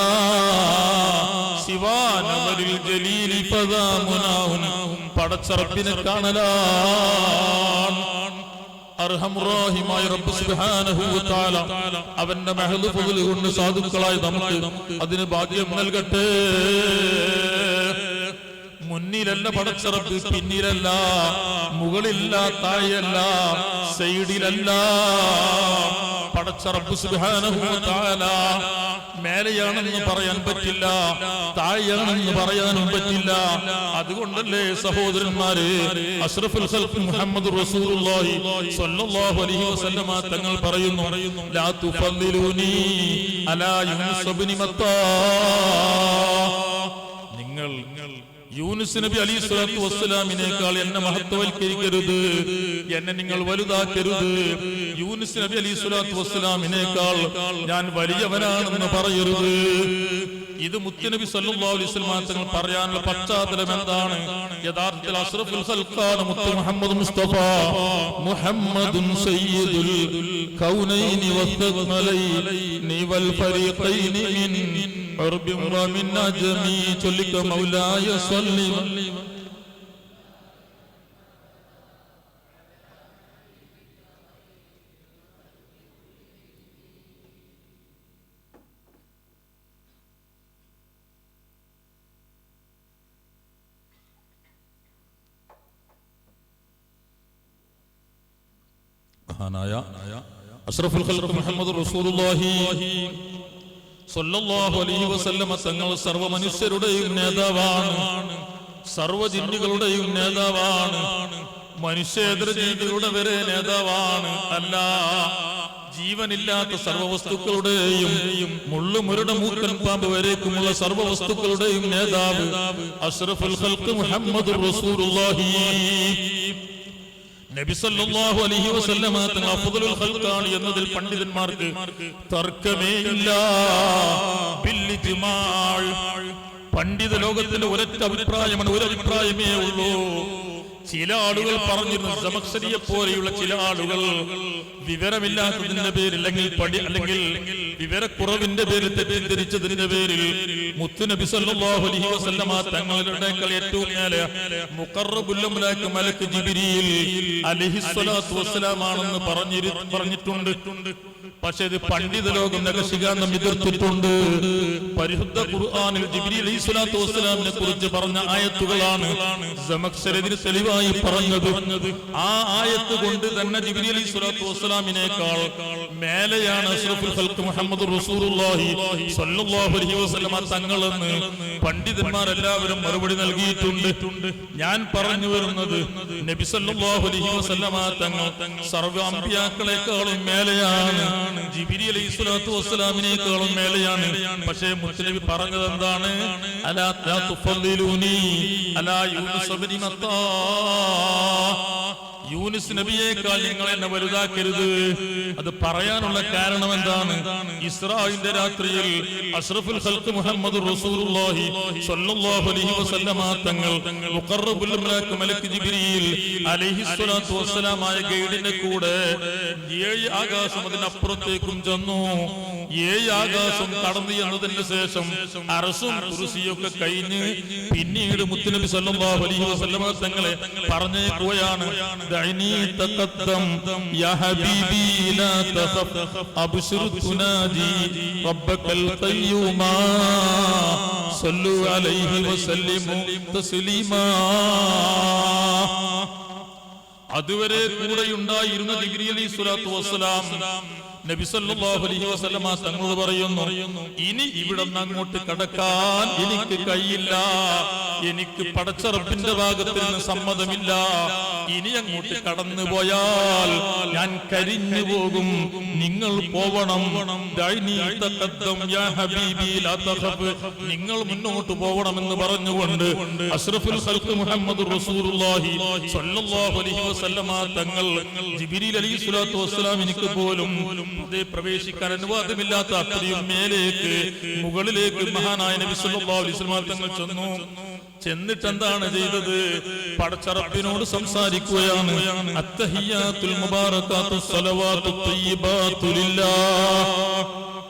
ശിവാനവരിൽ ജലീലി ഫദാമുനാഹും, പടച്ചറപ്പിനെ കാണലാണ്. അർഹമുർ റഹീമായ റബ്ബ് സുബ്ഹാനഹു വ തആല അവന്റെ മഹ്ദ് ഫദ്ൽ കൊണ്ട് സാധുക്കളായ നമുക്ക് അതിന് ഭാഗ്യം നൽകട്ടെ. മുന്നിലല്ല പടച്ചറബ്, പിന്നിലല്ല, മുകളില്ല, താഴെയല്ല, സൈഡിലല്ല. പടച്ചറബ് സുബ്ഹാനഹു വ തആല മേലെയാണെന്ന് പറയാൻ പറ്റില്ല, താഴെയാണെന്ന് പറയാനും പറ്റില്ല. അതുകൊണ്ടല്ലേ സഹോദരന്മാരെ അഷ്റഫുൽ ഖൽഖ് മുഹമ്മദ് റസൂലുള്ളാഹി സ്വല്ലല്ലാഹു അലൈഹി വസല്ലമ തങ്ങൾ പറയുന്നു, ലാ തുഫദ്ദിലൂനി അലാ യൂനുസ് ഇബ്നു മത്താ. നിങ്ങൾ യൂനുസ് നബി അലൈഹി സ്വലാത്തു വസ്സലാമിനേക്കാൾ എന്നെ മഹത്വവൽക്കരിക്കരുത്, എന്നെ നിങ്ങൾ വലുതാക്കരുത്. യൂനുസ് നബി അലൈഹി സ്വലാത്തു വസ്സലാമിനേക്കാൾ ഞാൻ വലിയവനാണെന്ന് പറയരുത്. ഇത് മുത്തുനബി സല്ലല്ലാഹു അലൈഹി വസല്ലം തങ്ങൾ പറയാനുള്ള പശ്ചാത്തലം എന്താണ്? യഥാർത്ഥത്തിൽ അഷ്റഫുൽ ഖൽഖാണ് മുത്തു മുഹമ്മദ് മുസ്തഫ. മുഹമ്മദുൻ സയ്യിദുൽ കൗനൈനി വസ്സഖലൈനി വൽ ഫരീഖൈനി മിൻ ഉർബിൻ വമിൻ അജ്മി. ചൊല്ലിക്ക മൗലായ സ്വല്ലി. അഷ്റഫുൽ ഖൽഖ് മുഹമ്മദ് റസൂലുള്ളാഹി സ്വല്ലല്ലാഹു അലൈഹി വസല്ലമ തങ്ങൾ സർവ്വ മനുഷ്യരുടെയും നേതാവാണ്, സർവ്വ ജിന്നുകളുടെയും നേതാവാണ്, മനുഷ്യേതര ജീവികളുടെ വരെ നേതാവാണ്. അല്ല, ജീവനില്ലാത്ത സർവ്വ വസ്തുക്കളുടെയും മുള്ളുമുരുടെ മൂക്കൻ പാമ്പ് വരേക്കുമുള്ള സർവ്വ വസ്തുക്കളുടെയും നേതാവ് അഷ്റഫുൽ ഖൽഖ് മുഹമ്മദ് റസൂലുള്ളാഹി. നബി സല്ലല്ലാഹു അലൈഹി വസല്ലമ തങ്ങൾ അഫ്ദലുൽ ഖൽഖാണ് എന്നതിൽ പണ്ഡിതന്മാർക്ക് തർക്കമേയില്ല. ബിൽഇജ്മാഅ്. പണ്ഡിത ലോകത്തിന്റെ ഒരൊറ്റ അഭിപ്രായമാണ്, ഒരു അഭിപ്രായമേ ഉള്ളൂ. ചില ആളുകൾ പറഞ്ഞിരുന്നു, സമക്ഷരിയെ പോലെയുള്ള ചില ആളുകൾ വിവരമില്ലാത്തതിന്റെ പേരിൽ അല്ലെങ്കിൽ വിവരക്കുറവിന്റെ പേരിൽ തെറ്റിദ്ധരിച്ചതിന്റെ പേരിൽ മുത്തുനബി സല്ലല്ലാഹു അലൈഹി വസല്ലമ തങ്ങളുടെക്കാൾ ഏറ്റവും മേലെ മുഖറബുൽ അംലാക്ക് മലക്ക് ജിബ്രീൽ അലൈഹിസ്സലാത്തു വസ്സലാമാണെന്ന് പറഞ്ഞിട്ടുണ്ട്. പക്ഷേ ഇത് പണ്ഡിത ലോകം നഖശിഖാന്തം എതിർത്തിട്ടുണ്ട്. പരിശുദ്ധ ഖുർആനിൽ ജിബ്രീൽ അലൈഹിസ്സലാത്തു വസ്സലാമിനെ കുറിച്ച് പറഞ്ഞ ആയത്തുകളാണ് സമക്ഷരത്തിന് തെളിവായി പറഞ്ഞത്. ആ ആയത്ത് കൊണ്ട് തന്നെ ജിബ്രീൽ അലൈഹിസ്സലാത്തു വസ്സലാമിനേക്കാൾ മേലെയാണ് അഷ്റഫുൽ ഖൽഖ് മുഹമ്മദ് റസൂലുള്ളാഹി സ്വല്ലല്ലാഹു അലൈഹി വസല്ലമ തങ്ങളെന്ന് പണ്ഡിതന്മാരെല്ലാവരും മറുപടി നൽകിയിട്ടുണ്ട്. ഞാൻ പറഞ്ഞു വരുന്നത്, നബി സല്ലല്ലാഹു അലൈഹി വസല്ലമ തങ്ങൾ സർവ്വ അമ്പിയാക്കളെക്കാളും മേലെയാണ്, ജിബ്രീൽ അലൈഹിസ്സലാത്തു വസ്സലാമിനേക്കാളും മേലെയാണ്. പക്ഷേ മുത്തുനബി പറഞ്ഞത് എന്താണ്? അലാ തുഫദ്ദിലൂനി അലാ യൂനുസ് ഇബ്നു മത്താ. യൂനുസ് നബിയേക്കാൾ നിങ്ങൾ എന്നെ വലുതാക്കരുത്. അത് പറയാനുള്ള കാരണം എന്താണ്? ഇസ്രാഇന്റെ രാത്രിയിൽ അഷ്റഫുൽ ഖൽഖ് മുഹമ്മദ് റസൂലുള്ളാഹി സ്വല്ലല്ലാഹു അലൈഹി വസല്ലമ തങ്ങൾ മുഖറബുൽ അംലാക്ക് മലക്ക് ജിബ്രീൽ അലൈഹിസ്സലാത്തു വസ്സലാമായ ഗൈഡിന്റെ കൂടെ 7 ആകാശം അതിനപ്പുറത്തേക്കും ചെന്നു. 7 ആകാശം കടന്നു എന്നതിന് ശേഷം അർശും കുർസിയൊക്കെ കഴിഞ്ഞ് പിന്നീട് മുത്തുനബി സല്ലല്ലാഹു അലൈഹി വസല്ലമ തങ്ങളെ പറഞ്ഞേക്കുകയാണ്, ദഅനി തഖദ്ദം യാ ഹബീബി ലാ തഖഫ് അബ്ശിർ തുനാജി റബ്ബക്കൽ ഖയ്യൂമാ സല്ലു അലൈഹി വസല്ലിമു തസ്ലീമാ. അതുവരെ കൂടെയുണ്ടായിരുന്ന ജിബ്രീൽ അലൈഹിസ്സലാത്തു വസ്സലാം നബി സല്ലല്ലാഹു അലൈഹി വസല്ലമ തങ്ങളോട് പറയുന്നു, ഇനി ഇവിടെ നിന്ന് അങ്ങോട്ട് കടക്കാൻ എനിക്ക് കഴിയില്ല, എനിക്ക് പടച്ച റബ്ബിന്റെ ഭാഗത്തിൽ നിന്ന് സമ്മതമില്ല. ഇനി അങ്ങോട്ട് കടന്നു പോയാൽ ഞാൻ കരിഞ്ഞു പോകും, നിങ്ങൾ പോവണം. നിങ്ങൾ മുന്നോട്ട് പോവണമെന്ന് പറഞ്ഞുകൊണ്ട് അഷ്റഫുൽ ഖൽഖ് മുഹമ്മദ് റസൂലുള്ളാഹി സ്വല്ലല്ലാഹു അലൈഹി വസല്ലമ തങ്ങൾ ജിബ്രീൽ അലൈഹിസ്സലാത്തു വസ്സലാം എനിക്ക് പോലും പ്രവേശിക്കാൻ അനുവാദമില്ലാത്ത അത്രയും മേലേക്ക് മുകളിലേക്ക് മഹാനായ നബി സല്ലല്ലാഹു അലൈഹി വസല്ലം തങ്ങൾ ചെന്നു. ചെന്നിട്ട് എന്താണ് ചെയ്തത്? പടച്ച റബ്ബിനോട് സംസാരിക്കുകയാണ്. അത്തഹിയ്യാത്തുൽ മുബാറകാത്തുസ് സ്വലവാത്തുത് തയ്യിബാതു ലില്ലാഹ്.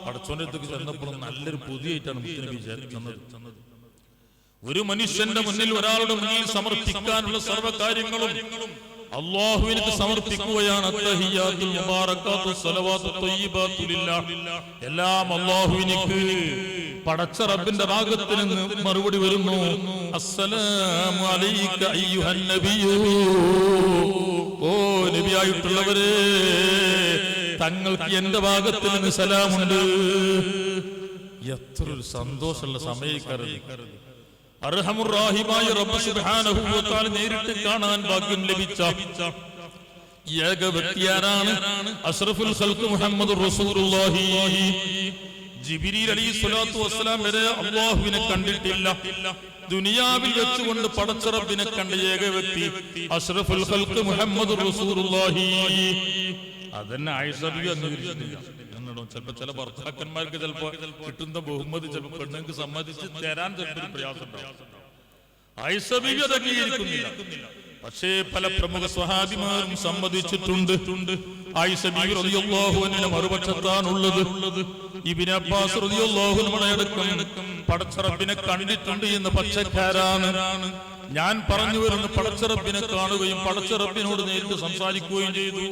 പടച്ചോന്റെ അടുത്തേക്ക് ചെന്നപ്പോൾ നല്ലൊരു പുതിയായിട്ടാണ് മുത്തുനബി ചെന്നത്. ഒരു മനുഷ്യന്റെ മുന്നിൽ, ഒരാളുടെ മുന്നിൽ സമർപ്പിക്കാനുള്ള സർവ്വ കാര്യങ്ങളും അല്ലാഹുവിനക്ക് സമർപ്പിക്കുകയാണ്. അത്തഹിയ്യാത്തുൽ മുബാറകാത്തുസ് സ്വലവാത്തുത് ത്വയ്യിബാത്തു ലില്ലാഹ്, എല്ലാം അല്ലാഹുവിനക്ക് പടച്ച റബ്ബിന്റെ ഭാഗത്തിൽ നിന്ന് മറുപടി വരുന്നു. അസ്സലാമു അലൈക അയ്യുഹൻ നബിയു, ഓ നബിയായിട്ടുള്ളവരെ തങ്ങൾക്ക് എന്റെ ഭാഗത്തിൽ നിന്ന് സലാമുണ്ട്. എത്ര സന്തോഷമുള്ള സമയക്കരുത്. അർഹമുർ റഹീമായ റബ്ബ് സുബ്ഹാനഹു വ തആല നേരിട്ട് കാണാൻ ഭാഗ്യം ലഭിച്ച ഏക വ്യക്തിയാരാണ്? അഷ്റഫുൽ ഖൽഖ് മുഹമ്മദുർ റസൂലുള്ളാഹി. ജിബ്രീൽ അലൈഹിസ്സലാത്തു വസ്സലാം വരെ അല്ലാഹുവിനെ കണ്ടിട്ടില്ല. ദുനിയാവിൽ വെച്ചുകൊണ്ട് പടച്ച റബ്ബിനെ കണ്ട ഏക വ്യക്തി അഷ്റഫുൽ ഖൽഖ് മുഹമ്മദുർ റസൂലുള്ളാഹി. അതന്നെ ആയിഷ ബീവി അംഗീകരിച്ചിട്ടില്ല. ചിലപ്പോ ചില ഭർത്താക്കന്മാർക്ക് ചിലപ്പോ കിട്ടുന്ന ബഹുമതി ചിലപ്പോ പെണ്ണുങ്ങൾക്ക് സമ്മതിച്ച് തരാൻ ചിലപ്പോൾ പ്രയാസം. ആയിഷ ബീവി അത് അംഗീകരിക്കുന്നില്ല. പക്ഷേ പല പ്രമുഖ സ്വഹാബിമാരും സമ്മതിച്ചിട്ടുണ്ട്. ആയിഷ ബീവി റളിയല്ലാഹു അൻഹയുടെ മറുപക്ഷത്താണുള്ളത്. ഇബ്നു അബ്ബാസ് റളിയല്ലാഹു അൻഹു അടക്കം പടച്ച റബ്ബിനെ കണ്ടിട്ടുണ്ട് എന്ന പക്ഷക്കാരാണ്. ഞാൻ പറഞ്ഞു വരുന്ന പടച്ച റബ്ബിനെ കാണുകയും പടച്ച റബ്ബിനോട് നേരിട്ട് സംസാരിക്കുകയും ചെയ്തു.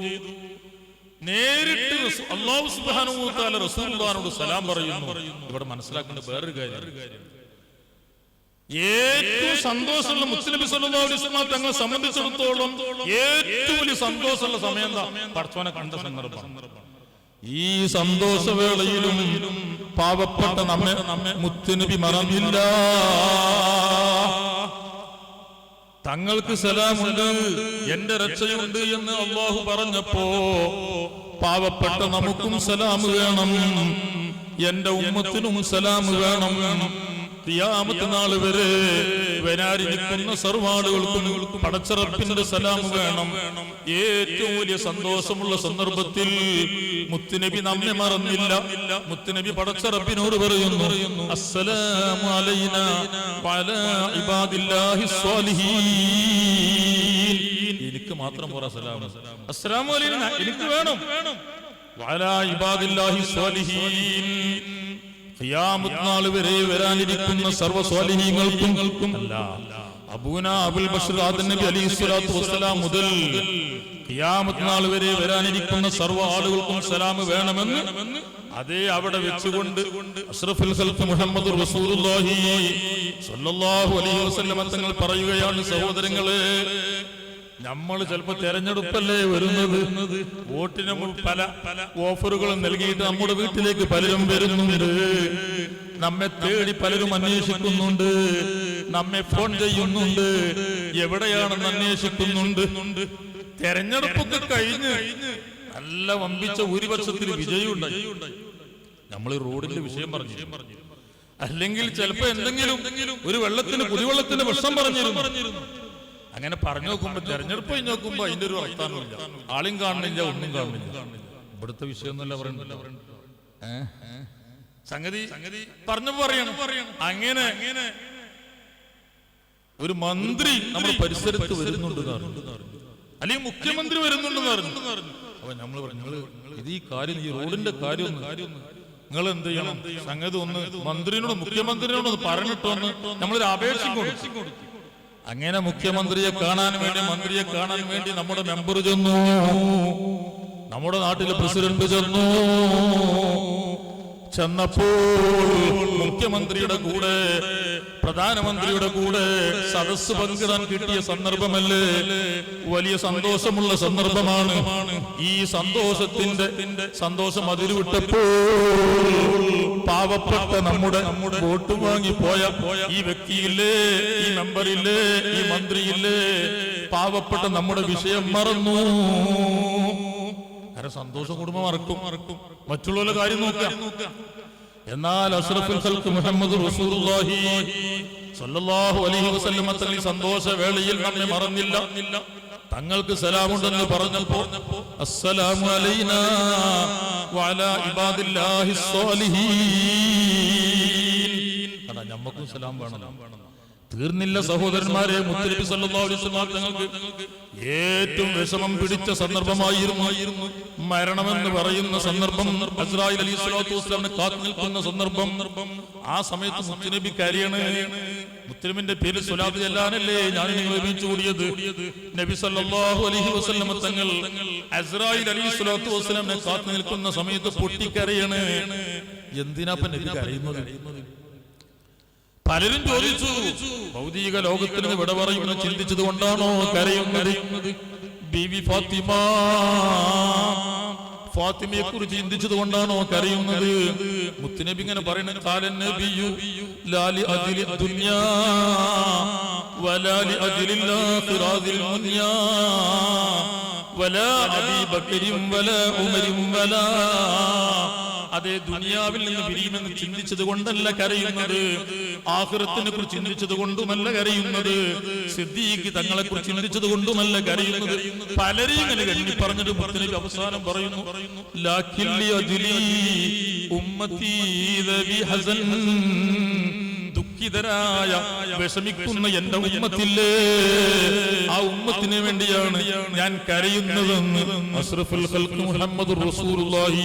നേരിട്ട് അല്ലാഹു സുബ്ഹാനഹു വ തആല റസൂലുള്ളാഹിനോട് സലാം പറയുന്നു. ഇവിടെ മനസ്സിലാക്കേണ്ട വേറൊരു കാര്യം, ഏറ്റവും സന്തോഷമുള്ള മുസ്ലിം സല്ലല്ലാഹു അലൈഹി വസല്ലം തങ്ങളെ സംബന്ധിച്ചിടത്തോളം ഏറ്റവും വലിയ സന്തോഷമുള്ള സമയം എന്താ? പടച്ചവനെ കണ്ട സന്ദർഭം. ഈ സന്തോഷവേളയിലും പാവപ്പെട്ട നമ്മെ മുത്തുനബി മറന്നില്ല. തങ്ങൾക്ക് സലാമുണ്ട്, എന്റെ രക്ഷയുണ്ട് എന്ന് അല്ലാഹു പറഞ്ഞപ്പോ പാവപ്പെട്ട നമുക്കും സലാം വേണം, എന്റെ ഉമ്മത്തിനും സലാം വേണം. ഖിയാമത്ത് നാൾ വരെ വരാനിരിക്കുന്ന സർവാളുകൾക്കും പടച്ച റബ്ബിന്റെ സലാം വേണം. ഏറ്റവും വലിയ സന്തോഷമുള്ള സന്ദർഭത്തിൽ മുത്തുനബി നമ്മെ മറന്നില്ല. മുത്തുനബി പടച്ച റബ്ബിനോട് പറയുന്നു, അസ്സലാമു അലൈനാ വഅലാ ഇബാദില്ലാഹിസ് സ്വാലിഹീൻ. എനിക്ക് മാത്രം പോരാ സലാം, അസ്സലാമു അലൈനാ എനിക്ക് വേണം, വഅലാ ഇബാദില്ലാഹിസ് സ്വാലിഹീൻ. ഖിയാമത്ത് നാൾ വരെ വരാനിരിക്കുന്ന സർവ്വ സ്വാലിഹീങ്ങൾക്കും അല്ല, അബൂന അബുൽ ബഷർ ആദം നബി അലൈഹിസ്സലാത്തു വസ്സലാം മുതൽ ഖിയാമത്ത് നാൾ വരെ വരാനിരിക്കുന്ന സർവ്വ ആളുകൾക്കും സലാം വേണമെന്ന് അതേ അവിടെ വെച്ചുകൊണ്ട് അഷ്റഫുൽ ഖൽഖ് മുഹമ്മദുർ റസൂലുള്ളാഹി സ്വല്ലല്ലാഹു അലൈഹി വസല്ലം തങ്ങൾ പറയുകയാണ്, സഹോദരങ്ങളെ, നമ്മൾ ചിലപ്പോ തെരഞ്ഞെടുപ്പല്ലേ വരുന്നത്, വോട്ടിന് പല ഓഫറുകളും നൽകിയിട്ട് നമ്മുടെ വീട്ടിലേക്ക് പലരും വരുന്നുണ്ട്, നമ്മെ തേടി പലരും അന്വേഷിക്കുന്നുണ്ട്, നമ്മെ ഫോൺ ചെയ്യുന്നുണ്ട്, എവിടെയാണെന്ന് അന്വേഷിക്കുന്നുണ്ട്. തെരഞ്ഞെടുപ്പൊക്കെ കഴിഞ്ഞ് നല്ല വമ്പിച്ച ഭൂരിപക്ഷത്തിൽ വിജയമുണ്ടായി. നമ്മൾ റോഡിന്റെ വിഷയം പറഞ്ഞു, അല്ലെങ്കിൽ ചിലപ്പോ എന്തെങ്കിലും ഒരു വെള്ളത്തിന് കുടിവെള്ളത്തിന് വിഷം പറഞ്ഞിരുന്നു. അങ്ങനെ പറഞ്ഞു നോക്കുമ്പോ തെരഞ്ഞെടുപ്പ് കഴിഞ്ഞ് നോക്കുമ്പോ അതിന്റെ ഒരു വർത്താനമില്ല, ആളും കാണുന്നില്ല, ഒന്നും കാണുന്നില്ല. ഇവിടുത്തെ വിഷയമൊന്നുമല്ല പറയുന്നില്ല. സംഗതി പറഞ്ഞു പറയണം. അങ്ങനെ ഒരു മന്ത്രി നമ്മുടെ പരിസരത്ത് വരുന്നുണ്ട്, അല്ലെങ്കിൽ മുഖ്യമന്ത്രി വരുന്നുണ്ടെന്ന് പറഞ്ഞു. അപ്പൊ നമ്മൾ പറഞ്ഞു, ഇത് ഈ കാര്യം, ഈ റോഡിന്റെ കാര്യം നിങ്ങൾ എന്ത് ചെയ്യണം, സംഗതി ഒന്ന് മന്ത്രിയോട് മുഖ്യമന്ത്രിയോട് പറഞ്ഞിട്ടൊന്ന് നമ്മളൊരു അപേക്ഷ കൊടുക്കും. അങ്ങനെ മുഖ്യമന്ത്രിയെ കാണാൻ വേണ്ടി, മന്ത്രിയെ കാണാൻ വേണ്ടി നമ്മുടെ മെമ്പർ ചെന്നു, നമ്മുടെ നാട്ടിലെ പ്രസിഡന്റ് ചെന്നു. ചെന്നപ്പോൾ മുഖ്യമന്ത്രിയുടെ കൂടെ പ്രധാനമന്ത്രിയുടെ കൂടെ സദസ്സ് പങ്കിടാൻ കിട്ടിയ സന്ദർഭമല്ലേ, വലിയ സന്തോഷമുള്ള സന്ദർഭമാണ്. ഈ സന്തോഷം അതിരുവിട്ടപ്പോൾ പാവപ്പെട്ട നമ്മുടെ വോട്ട് വാങ്ങിപ്പോയ ഈ വ്യക്തിയില്ലേ, ഈ മെമ്പറില്ലേ, ഈ മന്ത്രിയില്ലേ, പാവപ്പെട്ട നമ്മുടെ വിഷയം മറന്നു. സന്തോഷം കുടുംബം മറക്കും, മറ്റുള്ള കാര്യം നോക്കാം. എന്നാൽ അഷ്റഫുൽ ഖൽഖ് മുഹമ്മദ് റസൂലുള്ളാഹി സ്വല്ലല്ലാഹു അലൈഹി വസല്ലം തങ്ങൾ സന്തോഷ വേളയിൽ നമ്മെ മറന്നില്ല. തങ്ങൾക്ക് സലാമുണ്ടെന്ന് പറഞ്ഞപ്പോ അസ്സലാമു അലൈനാ വഅലാ ഇബാദില്ലാഹിസ് സ്വാലിഹീൻ. നമുക്കും സലാം വേണം. തീർന്നില്ല സഹോദരന്മാരെ. മുത്തനബി സല്ലല്ലാഹു അലൈഹി വസല്ലം തങ്ങൾക്ക് ഏറ്റവും വിഷമം പിടിച്ച സന്ദർഭമായിരുന്നു മരണമെന്ന് പറയുന്ന സന്ദർഭം. അസ്രായിൽ അലൈഹി സ്വലാത്തു വസ്സലാമിനെ കാത്തു നിൽക്കുന്ന സന്ദർഭം. ആ സമയത്ത് മുത്തനബി കരയാണ്. മുത്തനബിന്റെ പേരിൽ സ്വലാത്ത് ചെല്ലാനല്ലേ ഞാൻ നിങ്ങൾ ഒരുമിച്ച് കൂടിയത്. നബി സല്ലല്ലാഹു അലൈഹി വസല്ലം തങ്ങൾ അസ്രായിൽ അലൈഹി സ്വലാത്തു വസ്സലാമിനെ കാത്തു നിൽക്കുന്ന സമയത്ത് പൊട്ടിക്കരയാണ്. എന്തിനാപ്പ നബി കരയുന്നത്? പലരും ചോദിച്ചു, ഭൗതിക ലോകത്തിൽ നിന്ന് വിട പറയുമെന്ന് ചിന്തിച്ചത് കൊണ്ടാണോ കരയുന്നത്? ബീവി ഫാത്തിമയെ കുറിച്ച് ചിന്തിച്ചത് കൊണ്ടാണോ കരയുന്നത്? മുത്തുനബി ഇങ്ങനെ പറയുന്നത്, ഖാലൻ നബിയു ലാലി അജ്ലി ദുനിയാ വലാലി അജ്ലിൽ ആഖിറതിൽ മുനിയാ വലാ അബീ ബക്കറിൻ വലാ ഉമറിൻ വലാ. അതേ ദുനിയാവിൽ നിന്ന് പിരിയുമെന്ന് ചിന്തിച്ചത് കൊണ്ടല്ല കരയുന്നത്, ആഖിറത്തിനെ കുറിച്ച് ചിന്തിച്ചത് കൊണ്ടുമല്ല കരയുന്നത്, സിദ്ദീഖ് തങ്ങളെ കുറിച്ച് ചിന്തിച്ചത് കൊണ്ടുമല്ല കരയുന്നത്. പലരെയും ഇങ്ങനെ എണ്ണി പറഞ്ഞിട്ട് മുത്തനബി അവസാനം പറയുന്നു, ലാകില്ലി അജ്ലി ഉമ്മത്തി ദവി ഹസൻ. ദുഃഖിതരായ വിഷമിക്കുന്ന എന്റെ ഉമ്മത്തില്ലേ, ആ ഉമ്മത്തിന് വേണ്ടിയാണ് ഞാൻ കരയുന്നതെന്ന് അഷ്റഫുൽ ഖൽഖ് മുഹമ്മദുർ റസൂലുള്ളാഹി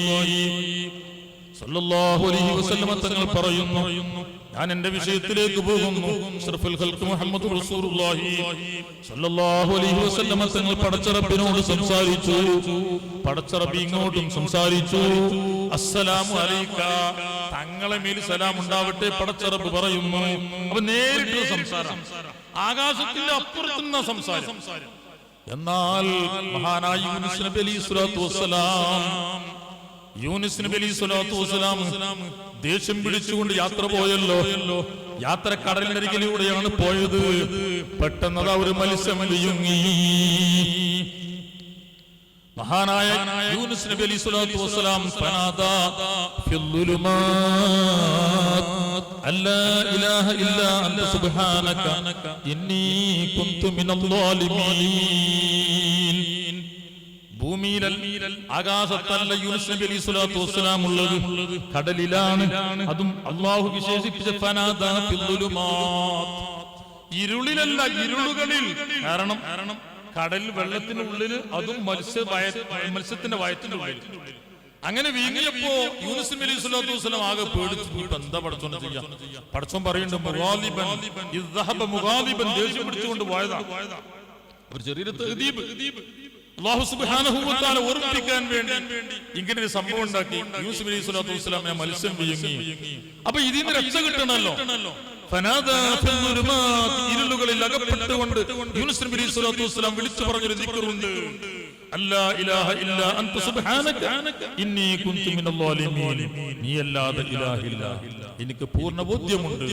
സല്ലല്ലാഹു അലൈഹി വസല്ലം തങ്ങൾ പറയുന്നു. ഞാൻ എന്റെ വിഷയത്തിലേക്ക് പോകുന്നു. അഷ്റഫുൽ ഖൽഖ് മുഹമ്മദുർ റസൂലുള്ളാഹി സല്ലല്ലാഹു അലൈഹി വസല്ലം തങ്ങൾ പടച്ചറബിനോട് സംസാരിച്ചു. പടച്ചറബി ഇങ്ങോട്ടും സംസാരിച്ചു. അസ്സലാമു അലൈക, തങ്ങളെ മേൽ സലാം ഉണ്ടാവട്ടെ പടച്ചറബ് പറയുന്നു. അപ്പൊ നേരിട്ട് സംസാരം, ആകാശത്തിന്റെ അപ്പുറത്തുനിന്ന സംസാരം. എന്നാൽ മഹാനായ യൂനുസ് നബി അലൈഹി സ്വലാത്തു വസ്സലാം ദേഷ്യം പിടിച്ചുകൊണ്ട് യാത്ര പോയല്ലോ. യാത്ര കടലിനരികിലൂടെയാണ് പോയത്. പെട്ടെന്ന് ഒരു മത്സ്യം വിഴുങ്ങി. മഹാനായ യൂനുസ് നബി അലൈഹി സ്വലാത്തു വസ്സലാം ഫനാദാ ഫിദ്ദുലുമാത് അല്ലാ ഇലാഹ ഇല്ലാ അൻത സുബ്ഹാനക ഇന്നി കുന്തു മിനൽ ളാലിമീൻ. ഭൂമിയിൽ ആകാശത്തല്ല യൂനുസ് നബി അലൈഹി സ്വലാത്തു വസ്സലാം ഉള്ളത്, കടലിലാണ്. അതും അല്ലാഹു വിശേഷിപ്പിച്ച ഫനാദാ ഫിദ്ദുലുമാത്, ഇരുളിലല്ല ഇരുളുകളിൽ. കാരണം കടലിൽ വെള്ളത്തിനുള്ളിൽ, അതും മത്സ്യത്തിന്റെ വയറ്റിന്റെ ഉള്ളിൽ. അങ്ങനെ വീങ്ങിയപ്പോ യൂനുസ് നബി അലൈഹി സ്വലാത്തു വസ്സലാം ആകെ പേടിച്ചു. എന്താ പടച്ചോൻ ചെയ്യാ? പടച്ചോൻ പറയുന്നുണ്ട്, മുഗാലിബൻ ഇദ്ദഹബ മുഗാലിബൻ, ദേഷ്യം പിടിച്ചുകൊണ്ട് പോയതാ. ഒരു ചെറിയൊരു തഹ്ദീബ് അല്ലാഹു സുബ്ഹാനഹു വ തആല ഓർമ്മിപ്പിക്കാൻ വേണ്ടി ഇങ്ങനെ ഒരു സംഭവം ഉണ്ടാക്കി. യൂനുസ് നബി അലൈഹി സ്വലാത്തു വസ്സലാമിനെ മത്സ്യം വിഴുങ്ങി. അപ്പൊ ഇതിൽ നിന്ന് രക്ഷ കിട്ടണമല്ലോ. ഇരുളുകളിൽ അകപ്പെട്ടുകൊണ്ട് യൂനുസ് നബി അലൈഹി സ്വലാത്തു വസ്സലാം വിളിച്ചു പറഞ്ഞൊരു ദിക്റുണ്ട്, അല്ലാ ഇലാഹ ഇല്ലാ അൻത സുബ്ഹാനക ഇന്നി കുന്തു മിനൽ ളാലിമീൻ. നീയല്ലാതെ ഇലാഹില്ല, എനിക്ക് പൂർണ്ണ ബോധ്യമുണ്ട്.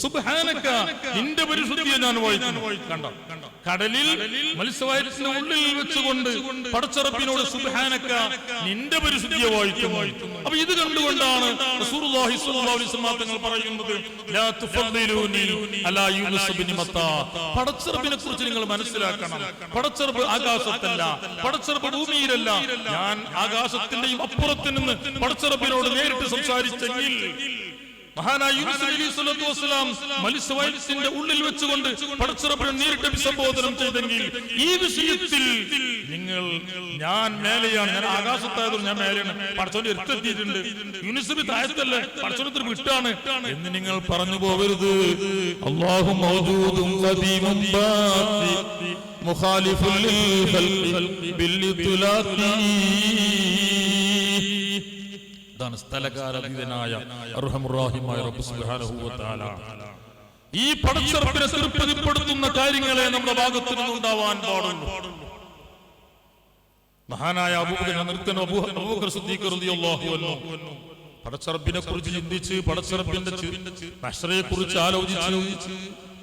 സുബ്ഹാനക, നിന്റെ പരിശുദ്ധിയെ ഞാൻ വായിക്കുന്നു. കണ്ടോ, കടലിൽ മത്സ്യവയറ്റിന്റെ ഉള്ളിൽ വെച്ചുകൊണ്ട് പടച്ചറബിനോട് സുബ്ഹാനക, നിന്റെ പരിശുദ്ധിയെ വായിക്കുന്നു. അപ്പൊ ഇത് കണ്ടുകൊണ്ടാണ് റസൂലുള്ളാഹി സ്വല്ലല്ലാഹു അലൈഹി വസല്ലം തങ്ങൾ പറയുന്നത്, ലാ തുഫദ്ദിലൂനി അലാ യൂനുസ് ഇബ്നു മത്താ. പടച്ചറബിനെ കുറിച്ച് നിങ്ങൾ മനസ്സിലാക്കണം. പടച്ചറബ് ആകാശത്തല്ല, പടച്ചറബ് ഭൂമിയിലല്ല. ഞാൻ ആകാശത്തിന്റെയും അപ്പുറത്ത് നിന്ന് പടച്ചറബിനോട് നേരിട്ട് സംസാരിച്ചെങ്കിൽ, മഹാനായ യൂനുസ് നബി അലൈഹി സ്വലാത്തു വസ്സലാം മത്സ്യവയറ്റിന്റെ ഉള്ളിൽ വെച്ചുകൊണ്ട് പടച്ചറബിനെ നേരിട്ട് അഭിസംബോധനം ചെയ്തെങ്കിൽ, ഈ വിഷയത്തിൽ നിങ്ങൾ, ഞാൻ മേലെയാണ്, ഞാൻ ആകാശത്തായതുകൊണ്ട് ഞാൻ മേലെയാണ്, പടച്ചോന്റെ എടുത്തെത്തിയിട്ടുണ്ട്. യൂനുസ് നബി താഴത്തല്ലേ, പടച്ചോനത്തിന് വിട്ടാണ് എന്ന് നിങ്ങൾ പറഞ്ഞു പോകരുത്. അല്ലാഹു മൗജൂദുൻ ഖദീമുൻ ബാഖി മുഖാലിഫുൻ ലിൽ ഖൽഖി ബിൽ ഇത്ലാഖി. ഇതാണ് സ്ഥലകാലതീതനായ അർഹമുർ-റഹീമായ റബ്ബ് സുബ്ഹാനഹു വ തആല. ഈ പടച്ചറബിനെ തൃപ്തിപ്പെടുത്തുന്ന കാര്യങ്ങളെ നമ്മുടെ ഭാഗത്ത് നിന്നുണ്ടാവാൻ പാടുള്ളൂ. മഹാനായ അബൂബക്കർ സിദ്ദീഖ് റളിയല്ലാഹു അൻഹു പടച്ചറബിനെ കുറിച്ച് ചിന്തിച്ച്, പടച്ചറബിന്റെ മഹ്ശറയെ കുറിച്ച് ആലോചിച്ച്,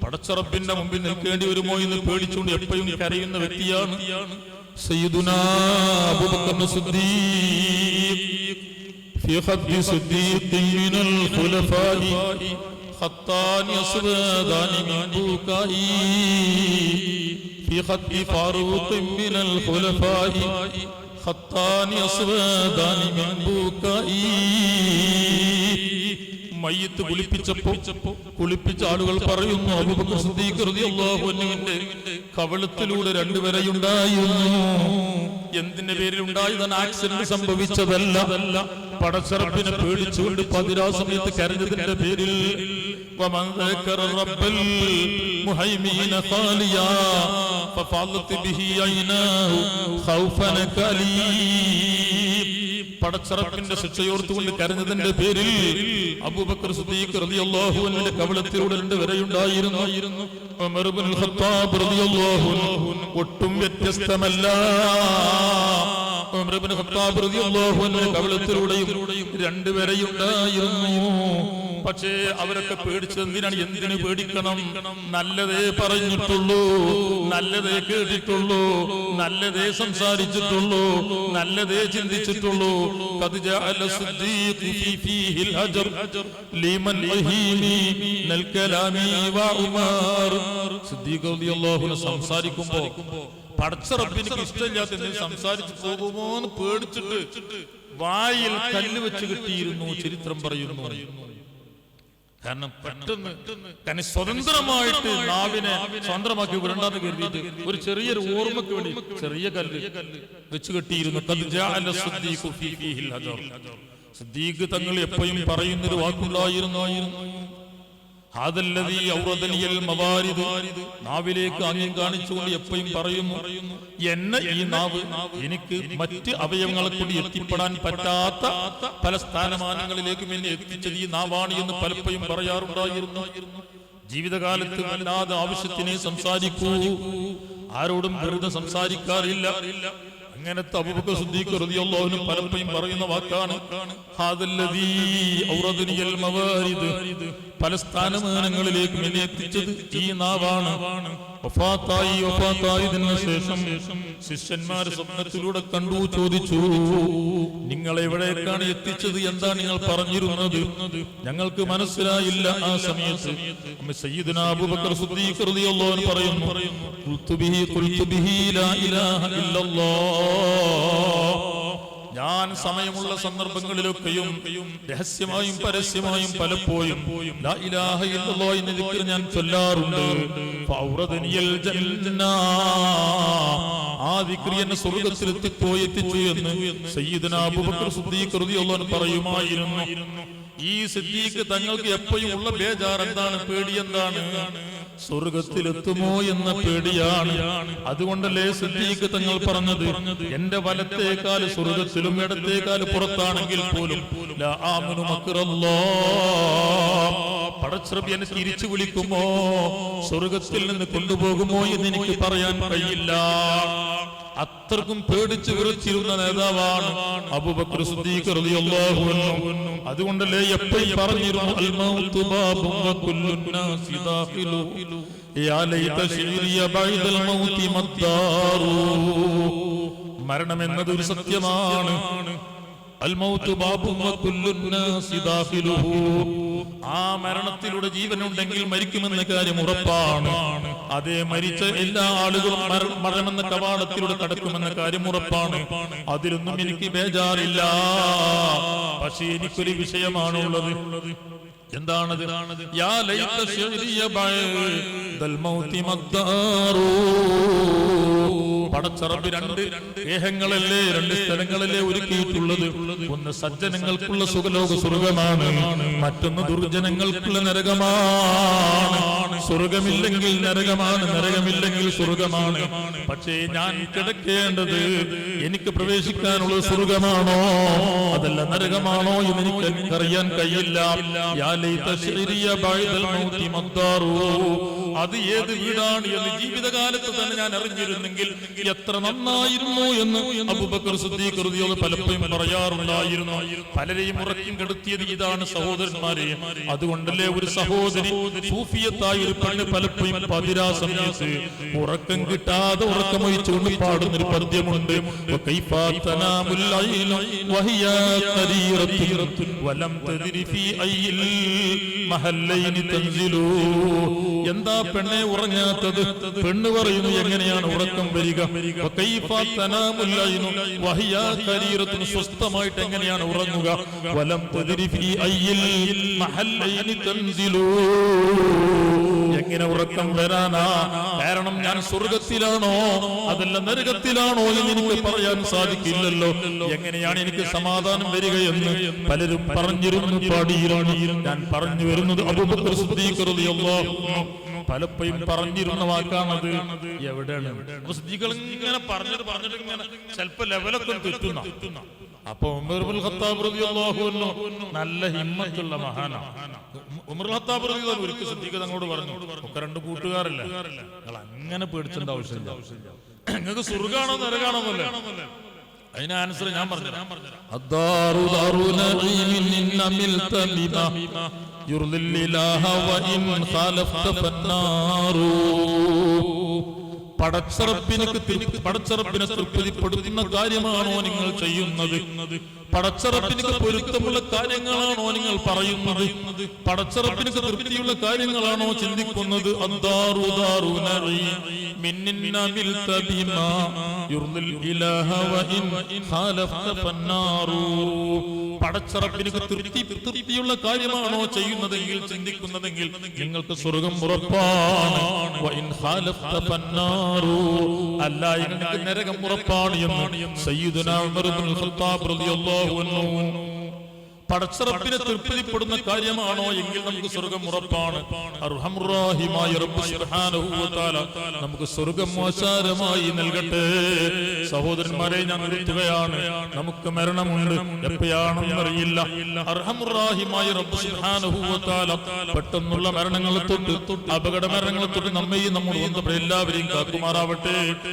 പടച്ചറബിന്റെ മുമ്പിൽ നിൽക്കേണ്ടി വരുമോ എന്ന് പേടിച്ചുകൊണ്ട് എപ്പോഴും കരയുന്ന വ്യക്തിയാണ് സയ്യിദുനാ അബൂബക്കർ സിദ്ദീഖ്. في خد صديق من الخلفاء خطان يسودان من بكائي. في خد فاروق من الخلفاء خطان يسودان من بكائي. മയ്യത്ത് കുളിപ്പിച്ച ആളുകൾ പറയുന്നു അബൂബക്കർ സിദ്ദീഖ് റളിയല്ലാഹു അൻഹുവിന്റെ കവളത്തിലൂടെ 2 വരയുണ്ടായിരുന്നു. എന്തിന്റെ പേരിൽ ഉണ്ടായതാണ്? ആക്സിഡന്റ് സംഭവിച്ചതല്ല. പടച്ചറപ്പിനെ പേടിച്ചുകൊണ്ട് പതിരാ സമയത്ത് കരഞ്ഞതിന്റെ പേരിൽ ومن ذكر رب المهيمين خاليا ففاضت به عيناه خوفا كليم. പടച്ചറപ്പിന്റെ ശിക്ഷയോർത്തുകൊണ്ട് കരഞ്ഞതിന്റെ പേരിൽ അബൂബക്കർ സിദ്ദീഖ് റളിയല്ലാഹു അൻഹുവിന്റെ കവളത്തിലൂടെ 2 വരയുണ്ടായിരുന്നു. ഉമർ ഇബ്നുൽ ഖത്താബ് റളിയല്ലാഹു അൻഹു ഒട്ടും വ്യത്യസ്തമല്ല. ഉമർ ഇബ്നുൽ ഖത്താബ് റളിയല്ലാഹു അൻഹുവിന്റെ കവളത്തിലൂടെയും 2 വരയുണ്ടായിരുന്നു. പക്ഷേ അവരൊക്കെ പേടിച്ചത് എന്തിനു പേടിക്കണം? നല്ലതേ പറഞ്ഞിട്ടുള്ളൂ, നല്ലതേ കേട്ടിട്ടുള്ളൂ, നല്ലതേ സംസാരിച്ചിട്ടുള്ളൂ, നല്ലതേ ചിന്തിച്ചിട്ടുള്ളൂ. ഖദ് ജഅല സിദ്ദീഖു ഫീഹിൽ ഹജർ ലിമൻ വഹീമി നൽ കലാമി വ ഉമർ. സിദ്ദീഖ് റളിയല്ലാഹു അൻഹു സംസാരിക്കുമ്പോൾ പടച്ച റബ്ബിന് ഇഷ്ടമില്ലാത്ത സംസാരിച്ചു പോകുമോ എന്ന് പേടിച്ചിട്ട് വായിൽ കല്ല് വെച്ച് കിട്ടിയിരുന്നു ചരിത്രം പറയുന്നു. കാരണം പെട്ടെന്ന് സ്വതന്ത്രമായിട്ട് നാവിനെ സ്വതന്ത്രമാക്കി വിടണ്ടെന്ന് കരുതിയിട്ട് ഒരു ചെറിയൊരു ഓർമ്മയ്ക്ക് വേണ്ടി ചെറിയ കല്ല് വെച്ച് കെട്ടിയിരുന്നു. സിദ്ദീഖ് തങ്ങൾ എപ്പോഴും പറയുന്നൊരു വാക്കുണ്ടായിരുന്നു, നാവിലേക്ക് ആംഗ്യം കാണിച്ചുകൊണ്ട് എപ്പോഴും പറയുന്നു, എന്നെ ഈ നാവ് എനിക്ക് മറ്റ് അവയവങ്ങളെ കൂടി എത്തിപ്പെടാൻ പറ്റാത്ത പല സ്ഥാനമാനങ്ങളിലേക്കും എന്നെ എത്തിച്ചത് ഈ നാവാണ് എന്ന് പലപ്പോഴും പറയാറുണ്ടായിരുന്നു. ജീവിതകാലത്ത് വല്ലാതെ ആവശ്യത്തിനെ സംസാരിക്കൂ, ആരോടും വെറുതെ സംസാരിക്കാറില്ല. അങ്ങനത്തെ അബൂബക്കർ സിദ്ദീഖ് റളിയല്ലാഹു അൻഹു പലപ്പോഴും പറയുന്ന വാക്കാണ് ഹാദല്ലദീ ഔറദനിയൽ മവാരിദ്. പല സ്ഥാനമാനങ്ങളിലേക്ക് എന്നെ എത്തിച്ചത് ഈ നാവാണ്. വഫാത്തായതിനു ശേഷം ശിഷ്യന്മാർ സ്വപ്നത്തിലൂടെ കണ്ടു, ചോദിച്ചു, നിങ്ങൾ എവിടേക്കാണ് എത്തിച്ചത്? എന്താ നിങ്ങൾ പറഞ്ഞിരുന്നത്? ഞങ്ങൾക്ക് മനസ്സിലായില്ല. ആ സമയത്ത് സയ്യിദുനാ അബൂബക്കർ സിദ്ദീഖ് റളിയല്ലാഹു അൻഹു പറയുന്നു, ഖുൽതു ബിഹി ലാ ഇലാഹ ഇല്ലല്ലാഹ്. ഞാൻ സമയമുള്ള സന്ദർഭങ്ങളിലൊക്കെയും രഹസ്യമായും പരസ്യമായും പലപ്പോഴും ലാ ഇലാഹ ഇല്ലല്ലാഹ് എന്ന ദിക്ർ ഞാൻ ചൊല്ലാറുണ്ട്. ഫൗറദനിയൽ ജന്ന, ആ ദിക്ർ എന്നെ സ്വർഗ്ഗത്തിൽ എത്തിച്ചു എന്ന് സയ്യിദുനാ അബൂബക്കർ സിദ്ദീഖ് റളിയല്ലാഹു അൻഹു പറയുമായിരുന്നു. ഈ സിദ്ദീഖ് തങ്ങൾക്ക് എപ്പോഴും ഉള്ള ബേജാർ എന്താണ്? പേടി എന്താണ്? സ്വർഗത്തിലെത്തുമോ എന്ന പേടിയാണ്. അതുകൊണ്ടല്ലേ സിദ്ദീഖ് തങ്ങൾ പറഞ്ഞത്, എന്റെ വലത്തേക്കാൽ സ്വർഗത്തിലും ഇടത്തേക്കാൽ പുറത്താണെങ്കിൽ പോലും ലാ ആമിനു മക്റല്ലാഹ്, പടച്ചറബ് എന്നെ തിരിച്ചു വിളിക്കുമോ, സ്വർഗത്തിൽ നിന്ന് കൊണ്ടുപോകുമോ എന്ന് എനിക്ക് പറയാൻ കഴിയില്ല. അത്രക്കും പേടിച്ചു വിറച്ചിരുന്ന നേതാവാണ് അബൂബക്കർ സിദ്ദീഖ് റളിയല്ലാഹു അൻഹു. അതുകൊണ്ടല്ലേ എപ്പോഴും പറഞ്ഞിരുന്നു, അൽ മൗതു ബാബുൻ വകുല്ലു നാസി ദാഖിലു യാ ലൈത ശിരിയ ബൈദൽ മൗതി മദ്ദാറു. മരണം എന്നത് ഒരു സത്യമാണ്. അൽ മൗതു ബാബുൻ വകുല്ലു നാസി ദാഖിലുഹു. ആ മരണത്തിലൂടെ ജീവനുണ്ടെങ്കിൽ മരിക്കുമെന്ന കാര്യം ഉറപ്പാണ്. അതേ മരിച്ച എല്ലാ ആളുകളും മരണമെന്ന കവാടത്തിലൂടെ കടക്കുമെന്ന കാര്യം ഉറപ്പാണ്. അതിലൊന്നും എനിക്ക് ബേജാറില്ല. പക്ഷേ എനിക്കൊരു വിഷയമാണുള്ളത്. എന്താണത്? യാ ലൈത ശിരിയ ബൈദൽ മൗതി മദ്ദാറു. പടച്ചറബ് 2 ഗേഹങ്ങളല്ലേ, 2 സ്ഥലങ്ങളല്ലേ ഒരുക്കിയിട്ടുള്ളത്. ഒന്ന് സജ്ജനങ്ങൾക്കുള്ള സുഖലോക സ്വർഗമാണ്, മറ്റൊന്ന് ദുർജനങ്ങൾക്കുള്ള നരകമാണ്. സ്വർഗമില്ലെങ്കിൽ നരകമാണ്, നരകമില്ലെങ്കിൽ സ്വർഗമാണ്. പക്ഷേ ഞാൻ കിടക്കേണ്ടത് എനിക്ക് പ്രവേശിക്കാനുള്ള സ്വർഗമാണോ അതല്ല നരകമാണോ എന്ന് എനിക്കറിയാൻ കഴിയില്ല. യാ ലൈത ശിരിയ ബൈദൽ മൗതി മദ്ദാറു. അത് ഏത് വീടാണ് എന്ന് ജീവിതകാലത്ത് തന്നെ ഞാൻ അറിഞ്ഞിരുന്നെങ്കിൽ എത്ര നന്നായിരുന്നു എന്ന് അബൂബക്കർ സിദ്ദീഖ് റളിയല്ലാഹു അൻഹു പലപ്പോഴും പറയാറുണ്ടായിരുന്നു. പലരെയും ഉറക്കം കെടുത്തിയത് ഇതാണ് സഹോദരന്മാരെ. അതുകൊണ്ടല്ലേ ഒരു സഹോദരി സൂഫിയത്തായ ഒരു പെണ്ണ് പലപ്പോഴും പതിരാ സമയത്ത് ഉറക്കം കിട്ടാതെ ഉറക്കമൊഴിച്ചുകൊണ്ട് പാടുന്നൊരു പദ്യമുണ്ട്. എന്താ പെണ്ണെ ഉറങ്ങാത്തത്? പെണ്ണ് പറയുന്നു, എങ്ങനെയാണ് ഉറക്കം വരിക? വകൈഫ തനാമുൽ ഐനു വഹിയ ഖരീറത്തുൻ, സ്വസ്ഥമായിട്ട് എങ്ങനെയാണ് ഉറങ്ങുക? വലം തദ്രി ഫീ അയ്യിൽ മഹല്ലൈനി തൻസിലൂ, എങ്ങനെ ഉറക്കം വരാനാ? കാരണം ഞാൻ സ്വർഗത്തിലാണോ അതല്ല നരകത്തിലാണോ എന്ന് എനിക്ക് പറയാൻ സാധിക്കില്ലല്ലോ. എങ്ങനെയാണ് എനിക്ക് സമാധാനം വരികയെന്ന് പലരും പറഞ്ഞിരുന്നു പാടിയിലാണ്. ഞാൻ പറഞ്ഞു വരുന്നത് അബൂബക്കർ സിദ്ദീഖ് റളിയല്ലാഹു അൻഹു പലപ്പോഴും പറഞ്ഞിരുന്ന വാക്കാണത്. എവിടെയാണ് സിദ്ദീഖ് ഇങ്ങനെ പറഞ്ഞിട്ട് ഇങ്ങനെ ചിലപ്പോ ലെവലൊക്കെ തെറ്റുന്ന. അപ്പൊ ഉമർ ഇബ്നുൽ ഖത്താബ് റളിയല്ലാഹു അൻഹു നല്ല ഹിമ്മത്തുള്ള മഹാനാണ്. ഉമർ ഖത്താബ് റളിയല്ലാഹു ഒരിക്കൽ സിദ്ദീഖ് തങ്ങളോട് പറഞ്ഞു, ഒക്കെ രണ്ട് കൂട്ടുകാരല്ലേ, നിങ്ങൾ അങ്ങനെ പേടിച്ചേണ്ട ആവശ്യമില്ല, നിങ്ങൾക്ക് സ്വർഗ്ഗാണോ നരകാണോ എന്നല്ലേ. അതിന് ആൻസർ ഞാൻ പറഞ്ഞു. പടച്ചറപ്പിനെ തൃപ്തിപ്പെടുത്തുന്ന കാര്യമാണോ നിങ്ങൾ ചെയ്യുന്നത്? പടച്ചറപ്പിന് പൊരുത്തമുള്ള കാര്യങ്ങളാണോ നിങ്ങൾ പറയുന്നത്? പടച്ചറപ്പിന് തൃപ്തിയുള്ള കാര്യങ്ങളാണോ ചിന്തിക്കുന്നത്? പടച്ചറപ്പിന് തൃപ്തിയുള്ള കാര്യമാണോ ചെയ്യുന്നതെങ്കിൽ ചിന്തിക്കുന്നതെങ്കിൽ നിങ്ങൾക്ക് സ്വർഗം ഉറപ്പാണ്. അല്ല, നിങ്ങൾക്ക് നരകം ഉറപ്പാണ് എന്ന് സയ്യിദുനാ ഉമർ ഇബ്നുൽ ഖത്താബ് റളിയല്ലാഹു അൻഹു. പടച്ചറപ്പിനെ തൃപ്തിപ്പെടുന്ന കാര്യമാണോ എങ്കിൽ നമുക്ക് സ്വർഗം ഉറപ്പാണ്. അർഹമുർ റഹീമായ റബ്ബ് സുബ്ഹാനഹു വ തആല നമുക്ക് സ്വർഗം മോശാരമായി നൽകട്ടെ. സഹോദരന്മാരെ, ഞാൻ നിർത്തുകയാണ്. നമുക്ക് മരണമുണ്ട്, എപ്പോഴാണെന്നറിയില്ല. അർഹമുർ റഹീമായ റബ്ബ് സുബ്ഹാനഹു വ തആല പെട്ടെന്നുള്ള മരണങ്ങളെ തൊട്ട്, അപകട മരണങ്ങളെ തൊട്ട് നമ്മെയും നമ്മുടെ എല്ലാവരെയും കാക്കുമാറാവട്ടെ.